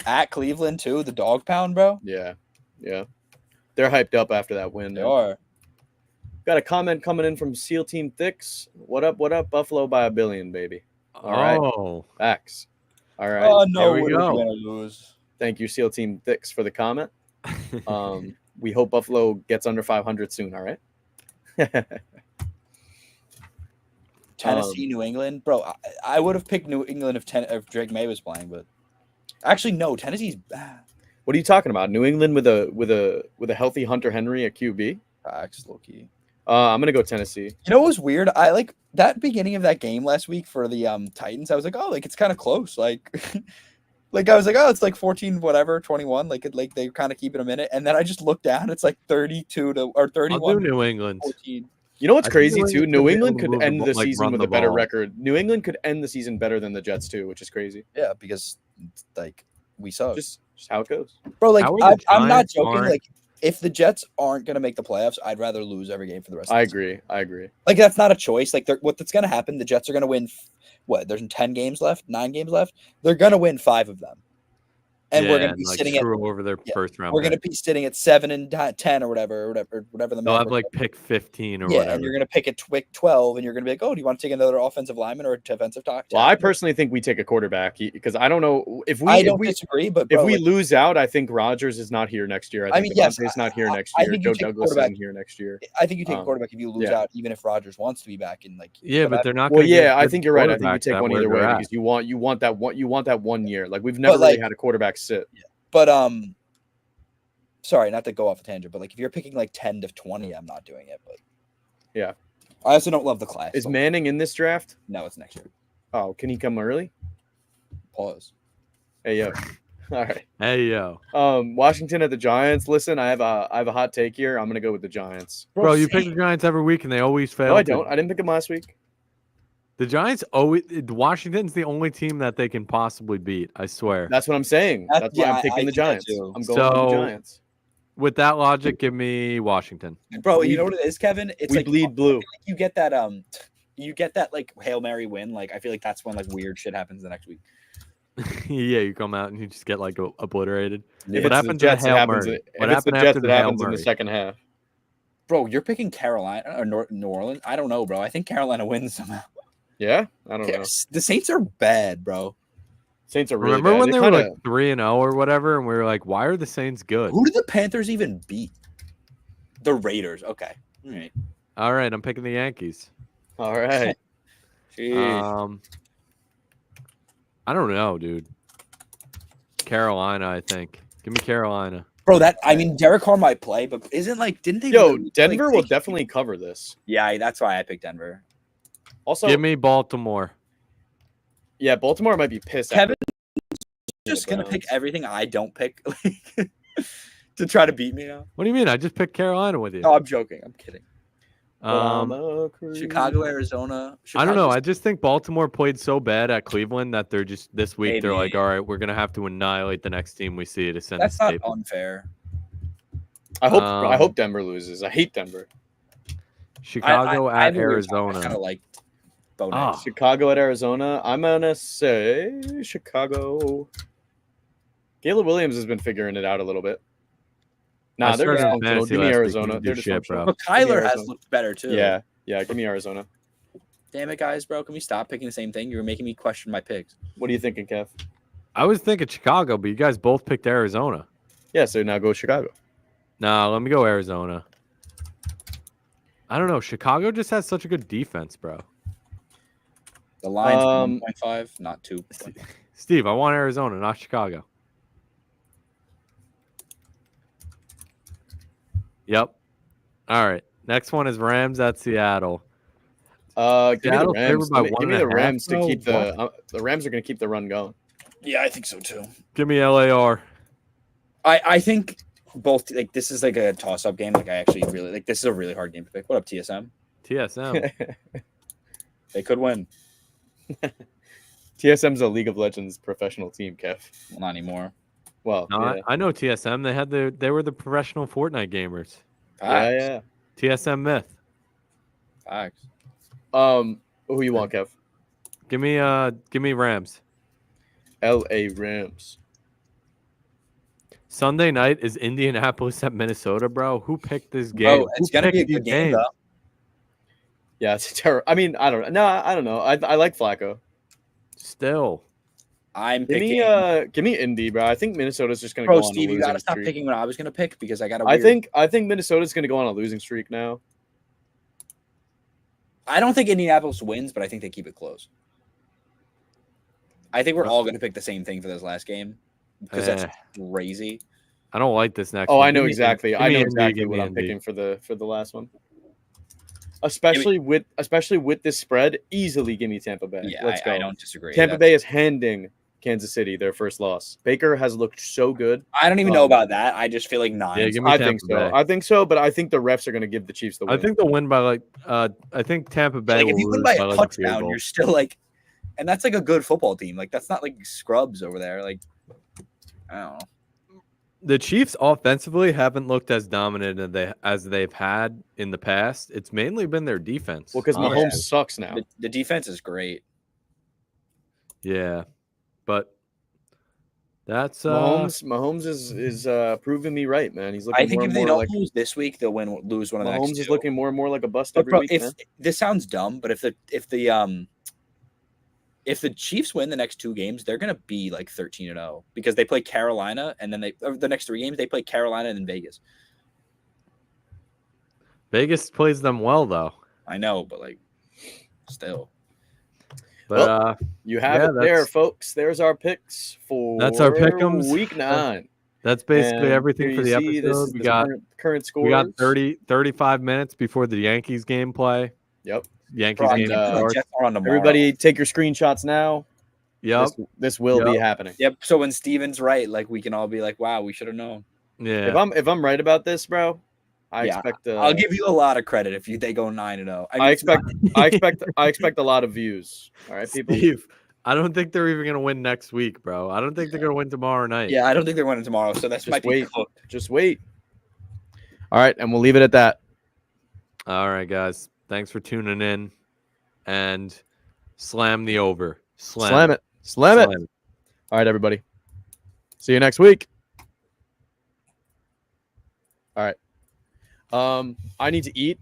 [SPEAKER 3] At Cleveland too, the dog pound, bro.
[SPEAKER 1] Yeah. They're hyped up after that win.
[SPEAKER 3] They are.
[SPEAKER 1] Got a comment coming in from SEAL Team Thicks. What up? Buffalo by 1 billion, baby. All right. Facts. All right.
[SPEAKER 3] Oh no,
[SPEAKER 2] there we go.
[SPEAKER 3] Gonna lose.
[SPEAKER 1] Thank you, SEAL Team Thicks, for the comment. We hope Buffalo gets under 500 soon. All right.
[SPEAKER 3] Tennessee, New England, bro. I would have picked New England if Drake May was playing, but actually no. Tennessee's bad.
[SPEAKER 1] What are you talking about? New England with a healthy Hunter Henry at QB?
[SPEAKER 3] Facts, low-key.
[SPEAKER 1] I'm gonna go Tennessee.
[SPEAKER 3] You know what was weird? I like that beginning of that game last week for the Titans. I was like, oh, like it's kind of close. Like, like I was like, oh, it's like 14, whatever, 21. Like they kind of keep it a minute, and then I just looked down. It's like 32 or 31.
[SPEAKER 2] I'll do New England.
[SPEAKER 3] 14.
[SPEAKER 1] You know what's crazy too? New England could end the
[SPEAKER 2] like,
[SPEAKER 1] season with a better record. New England could end the season better than the Jets too, which is crazy.
[SPEAKER 3] Yeah, because like we suck.
[SPEAKER 1] Just how it goes,
[SPEAKER 3] bro. Like I'm not joking.
[SPEAKER 2] Aren't...
[SPEAKER 3] Like if the Jets aren't gonna make the playoffs, I'd rather lose every game for the rest.
[SPEAKER 1] I agree. Like
[SPEAKER 3] that's not a choice. Like what's gonna happen? The Jets are gonna win. There's 10 games left, 9 games left. They're gonna win 5 of them. And we're going to be sitting at
[SPEAKER 2] over their first round.
[SPEAKER 3] We're going to be sitting at 7 and 10 or whatever the.
[SPEAKER 2] They'll have like pick 15 or
[SPEAKER 3] whatever. And you're going to pick a 12, and you're going to be like, oh, do you want to take another offensive lineman or a defensive tackle?
[SPEAKER 1] Well, I personally think we take a quarterback because I don't know if we.
[SPEAKER 3] I don't disagree, but
[SPEAKER 1] if we lose out, I think Rodgers is not here next year. I think Devontae's not here next year. Joe Douglas isn't here next year.
[SPEAKER 3] I think you take a quarterback if you lose out, even if Rodgers wants to be back in like.
[SPEAKER 2] Yeah, but they're not.
[SPEAKER 1] Well, yeah, I think you're right. I think you take one either way because you want that 1 year. Like we've never really had a quarterback sit.
[SPEAKER 3] But sorry, not to go off a tangent, but like if you're picking like 10 to 20, I'm not doing it. But
[SPEAKER 1] yeah,
[SPEAKER 3] I also don't love the class.
[SPEAKER 1] Is Manning in this draft?
[SPEAKER 3] No, it's next year.
[SPEAKER 1] Oh, can he come early?
[SPEAKER 3] Pause.
[SPEAKER 1] Hey yo, all right.
[SPEAKER 2] Hey yo.
[SPEAKER 1] Washington at the Giants. Listen, I have a hot take here. I'm gonna go with the Giants.
[SPEAKER 2] Bro, you pick the Giants every week and they always fail.
[SPEAKER 1] No, I don't. I didn't pick them last week.
[SPEAKER 2] The Giants Washington's the only team that they can possibly beat. I swear.
[SPEAKER 1] That's what I'm saying. That's why I'm picking the Giants. I'm going with the Giants.
[SPEAKER 2] With that logic, give me Washington.
[SPEAKER 3] Bro, you know what it is, Kevin? It's
[SPEAKER 1] we bleed blue.
[SPEAKER 3] You get that like Hail Mary win. Like I feel like that's when like weird shit happens the next week.
[SPEAKER 2] Yeah, you come out and you just get like obliterated.
[SPEAKER 1] If
[SPEAKER 2] what happens to Hail Murray? What happened after the Hail Murray?
[SPEAKER 1] In the second half?
[SPEAKER 3] Bro, you're picking Carolina or New Orleans. I don't know, bro. I think Carolina wins somehow.
[SPEAKER 1] Yeah, I don't know.
[SPEAKER 3] The Saints are bad, bro.
[SPEAKER 1] Saints are really
[SPEAKER 2] Remember
[SPEAKER 1] bad.
[SPEAKER 2] when they were
[SPEAKER 1] kinda,
[SPEAKER 2] like 3-0 or whatever, and we were like, "Why are the Saints good?"
[SPEAKER 3] Who did the Panthers even beat? The Raiders. Okay. All right.
[SPEAKER 2] All right, I'm picking the Yankees.
[SPEAKER 1] all right.
[SPEAKER 3] Jeez.
[SPEAKER 2] I don't know, dude. Carolina, I think. Give me Carolina.
[SPEAKER 3] Bro, Derek Carr might play, but didn't they?
[SPEAKER 1] Yo,
[SPEAKER 3] literally,
[SPEAKER 1] Denver
[SPEAKER 3] like,
[SPEAKER 1] will definitely cover this.
[SPEAKER 3] Yeah, that's why I picked Denver.
[SPEAKER 1] Also,
[SPEAKER 2] Give me Baltimore.
[SPEAKER 1] yeah, Baltimore might be pissed.
[SPEAKER 3] Kevin
[SPEAKER 1] after
[SPEAKER 3] just
[SPEAKER 1] the
[SPEAKER 3] gonna pick
[SPEAKER 1] Browns.
[SPEAKER 3] everything I don't pick to try to beat me now.
[SPEAKER 2] What do you mean? I just picked Carolina with you.
[SPEAKER 3] No, I'm joking. I'm kidding.
[SPEAKER 1] Chicago,
[SPEAKER 3] Chicago, Arizona.
[SPEAKER 2] I don't know.
[SPEAKER 3] Chicago's-
[SPEAKER 2] I just think Baltimore played so bad at Cleveland that they're just this week they're like,
[SPEAKER 3] Maybe.
[SPEAKER 2] all right, we're gonna have to annihilate the next team we see to send a
[SPEAKER 3] That's not
[SPEAKER 2] staple.
[SPEAKER 3] unfair.
[SPEAKER 1] I hope Denver loses. I hate Denver.
[SPEAKER 2] Chicago
[SPEAKER 3] I
[SPEAKER 2] at Arizona.
[SPEAKER 3] kind of like Bo
[SPEAKER 2] Ah.
[SPEAKER 3] Nix.
[SPEAKER 1] Chicago at Arizona. I'm gonna say Chicago. Caleb Williams has been figuring it out a little bit.
[SPEAKER 2] I
[SPEAKER 1] Nah, they're
[SPEAKER 2] started in
[SPEAKER 1] dysfunctional.
[SPEAKER 2] fantasy
[SPEAKER 1] Give me
[SPEAKER 2] last week. He
[SPEAKER 1] Arizona.
[SPEAKER 2] didn't do
[SPEAKER 1] They're
[SPEAKER 2] shit,
[SPEAKER 1] dysfunctional.
[SPEAKER 2] bro.
[SPEAKER 3] But
[SPEAKER 1] Give me
[SPEAKER 3] Kyler has
[SPEAKER 1] Arizona.
[SPEAKER 3] looked better too.
[SPEAKER 1] Yeah, give me Arizona.
[SPEAKER 3] Damn it, guys, bro. Can we stop picking the same thing? You were making me question my picks.
[SPEAKER 1] What are you thinking, Kev?
[SPEAKER 2] I was thinking Chicago, but you guys both picked Arizona.
[SPEAKER 1] Yeah, so now go Chicago.
[SPEAKER 2] Nah, let me go Arizona. I don't know. Chicago just has such a good defense, bro.
[SPEAKER 3] The line's 1.5, not 2.
[SPEAKER 2] Steve, I want Arizona, not Chicago. Yep. All right. Next one is Rams at Seattle.
[SPEAKER 1] Give me the
[SPEAKER 2] Seattle's
[SPEAKER 1] Rams.
[SPEAKER 2] favored by
[SPEAKER 1] Give me the
[SPEAKER 2] 1.5,
[SPEAKER 1] Rams to
[SPEAKER 2] bro.
[SPEAKER 1] keep the Rams are going to keep the run going.
[SPEAKER 3] Yeah, I think so too.
[SPEAKER 2] Give me LAR.
[SPEAKER 3] I think both this is like a toss-up game. Like I actually really this is a really hard game to pick. What up, TSM?
[SPEAKER 2] TSM.
[SPEAKER 3] They could win.
[SPEAKER 1] TSM's a League of Legends professional team, Kev.
[SPEAKER 3] Well, not anymore.
[SPEAKER 1] Well,
[SPEAKER 2] No,
[SPEAKER 1] yeah.
[SPEAKER 2] I know TSM. They were the professional Fortnite gamers.
[SPEAKER 3] Facts.
[SPEAKER 1] Yeah.
[SPEAKER 2] TSM myth.
[SPEAKER 3] Facts.
[SPEAKER 1] Who you want, Kev?
[SPEAKER 2] Give me Rams.
[SPEAKER 1] LA Rams.
[SPEAKER 2] Sunday night is Indianapolis at Minnesota, bro. Who picked this game?
[SPEAKER 3] Bro, it's
[SPEAKER 2] Who
[SPEAKER 3] gonna be a
[SPEAKER 2] picked
[SPEAKER 3] good
[SPEAKER 2] these
[SPEAKER 3] game,
[SPEAKER 2] games?
[SPEAKER 3] though.
[SPEAKER 1] Yeah, it's terrible. I mean, I don't know. No, I don't know. I like Flacco.
[SPEAKER 2] Still.
[SPEAKER 3] I'm
[SPEAKER 1] Give
[SPEAKER 3] picking.
[SPEAKER 1] give me Indy, bro. I think Minnesota's just gonna
[SPEAKER 3] Bro,
[SPEAKER 1] go on
[SPEAKER 3] Steve,
[SPEAKER 1] a
[SPEAKER 3] you
[SPEAKER 1] losing
[SPEAKER 3] gotta stop
[SPEAKER 1] streak.
[SPEAKER 3] picking what I was gonna pick because I got a.
[SPEAKER 1] I think Minnesota's gonna go on a losing streak now.
[SPEAKER 3] I don't think Indianapolis wins, but I think they keep it close. I think we're all gonna pick the same thing for this last game because that's crazy.
[SPEAKER 2] I don't like this next
[SPEAKER 1] Oh,
[SPEAKER 2] one.
[SPEAKER 1] I know
[SPEAKER 2] Give me
[SPEAKER 1] exactly.
[SPEAKER 2] Indy,
[SPEAKER 1] I know
[SPEAKER 2] give me
[SPEAKER 1] exactly
[SPEAKER 2] Indy,
[SPEAKER 1] what
[SPEAKER 2] give me
[SPEAKER 1] I'm
[SPEAKER 2] Indy.
[SPEAKER 1] picking for the last one. Especially with this spread, easily give me Tampa Bay.
[SPEAKER 3] Yeah,
[SPEAKER 1] Let's go.
[SPEAKER 3] I don't disagree.
[SPEAKER 1] Tampa Bay is handing Kansas City their first loss. Baker has looked so good.
[SPEAKER 3] I don't even know about that. I just feel like 9.
[SPEAKER 2] Yeah, give me
[SPEAKER 1] I
[SPEAKER 2] Tampa
[SPEAKER 1] think so.
[SPEAKER 2] Bay.
[SPEAKER 1] I think so, but I think the refs are going to give the Chiefs the win.
[SPEAKER 2] I think they'll win by I think Tampa Bay
[SPEAKER 3] like
[SPEAKER 2] will
[SPEAKER 3] if you win
[SPEAKER 2] lose
[SPEAKER 3] by a
[SPEAKER 2] like, field
[SPEAKER 3] touchdown,
[SPEAKER 2] goal.
[SPEAKER 3] you're still like, and that's like a good football team. Like that's not like scrubs over there. Like I don't know.
[SPEAKER 2] The Chiefs offensively haven't looked as dominant as they've had in the past. It's mainly been their defense.
[SPEAKER 1] Well, because
[SPEAKER 2] honestly.
[SPEAKER 1] Mahomes sucks now.
[SPEAKER 3] The defense is great.
[SPEAKER 2] Yeah, but that's
[SPEAKER 1] Mahomes is proving me right, man. He's looking
[SPEAKER 3] I think
[SPEAKER 1] more
[SPEAKER 3] if
[SPEAKER 1] and
[SPEAKER 3] they
[SPEAKER 1] more
[SPEAKER 3] don't
[SPEAKER 1] like
[SPEAKER 3] lose this week, they'll lose one of the next
[SPEAKER 1] Mahomes
[SPEAKER 3] two.
[SPEAKER 1] is looking more and more like a bust
[SPEAKER 3] But
[SPEAKER 1] every
[SPEAKER 3] bro,
[SPEAKER 1] week.
[SPEAKER 3] if
[SPEAKER 1] Man.
[SPEAKER 3] this sounds dumb, but if the Chiefs win the next 2 games, they're gonna be like 13-0 because they play Carolina and then the next 3 games they play Carolina and then Vegas.
[SPEAKER 2] Vegas plays them well though.
[SPEAKER 3] I know, but like still.
[SPEAKER 2] But
[SPEAKER 1] You have it there, folks. There's our picks for
[SPEAKER 2] That's our pick'ems.
[SPEAKER 1] week 9.
[SPEAKER 2] that's basically
[SPEAKER 1] And
[SPEAKER 2] everything
[SPEAKER 1] here
[SPEAKER 2] for the
[SPEAKER 1] you see,
[SPEAKER 2] episode.
[SPEAKER 1] This
[SPEAKER 2] We
[SPEAKER 1] is
[SPEAKER 2] got
[SPEAKER 1] current scores.
[SPEAKER 2] we got 35 minutes before the Yankees game play.
[SPEAKER 1] Yep.
[SPEAKER 2] Yankees
[SPEAKER 3] Bro, I
[SPEAKER 2] game
[SPEAKER 3] can't believe the
[SPEAKER 2] starts.
[SPEAKER 3] Jets are on tomorrow.
[SPEAKER 1] Everybody, take your screenshots now.
[SPEAKER 2] Yep.
[SPEAKER 1] This will be
[SPEAKER 2] Yep.
[SPEAKER 1] happening.
[SPEAKER 3] Yep. So when Steven's right, like we can all be like, "Wow, we should have known."
[SPEAKER 2] Yeah.
[SPEAKER 1] If I'm right about this, bro, I
[SPEAKER 3] Yeah,
[SPEAKER 1] expect.
[SPEAKER 3] I'll give you a lot of credit if they go 9-0.
[SPEAKER 1] I expect a lot of views. All right, people.
[SPEAKER 2] Steve, I don't think they're even gonna win next week, bro. I don't think they're gonna win tomorrow night.
[SPEAKER 3] Yeah, I don't think they're winning tomorrow, so that's might be
[SPEAKER 1] wait.
[SPEAKER 3] cooked.
[SPEAKER 1] Just wait. All right, and we'll leave it at that.
[SPEAKER 2] All right, guys. Thanks for tuning in, and slam the over.
[SPEAKER 1] Slam it. Slam it. All right, everybody. See you next week. All right. I need to eat.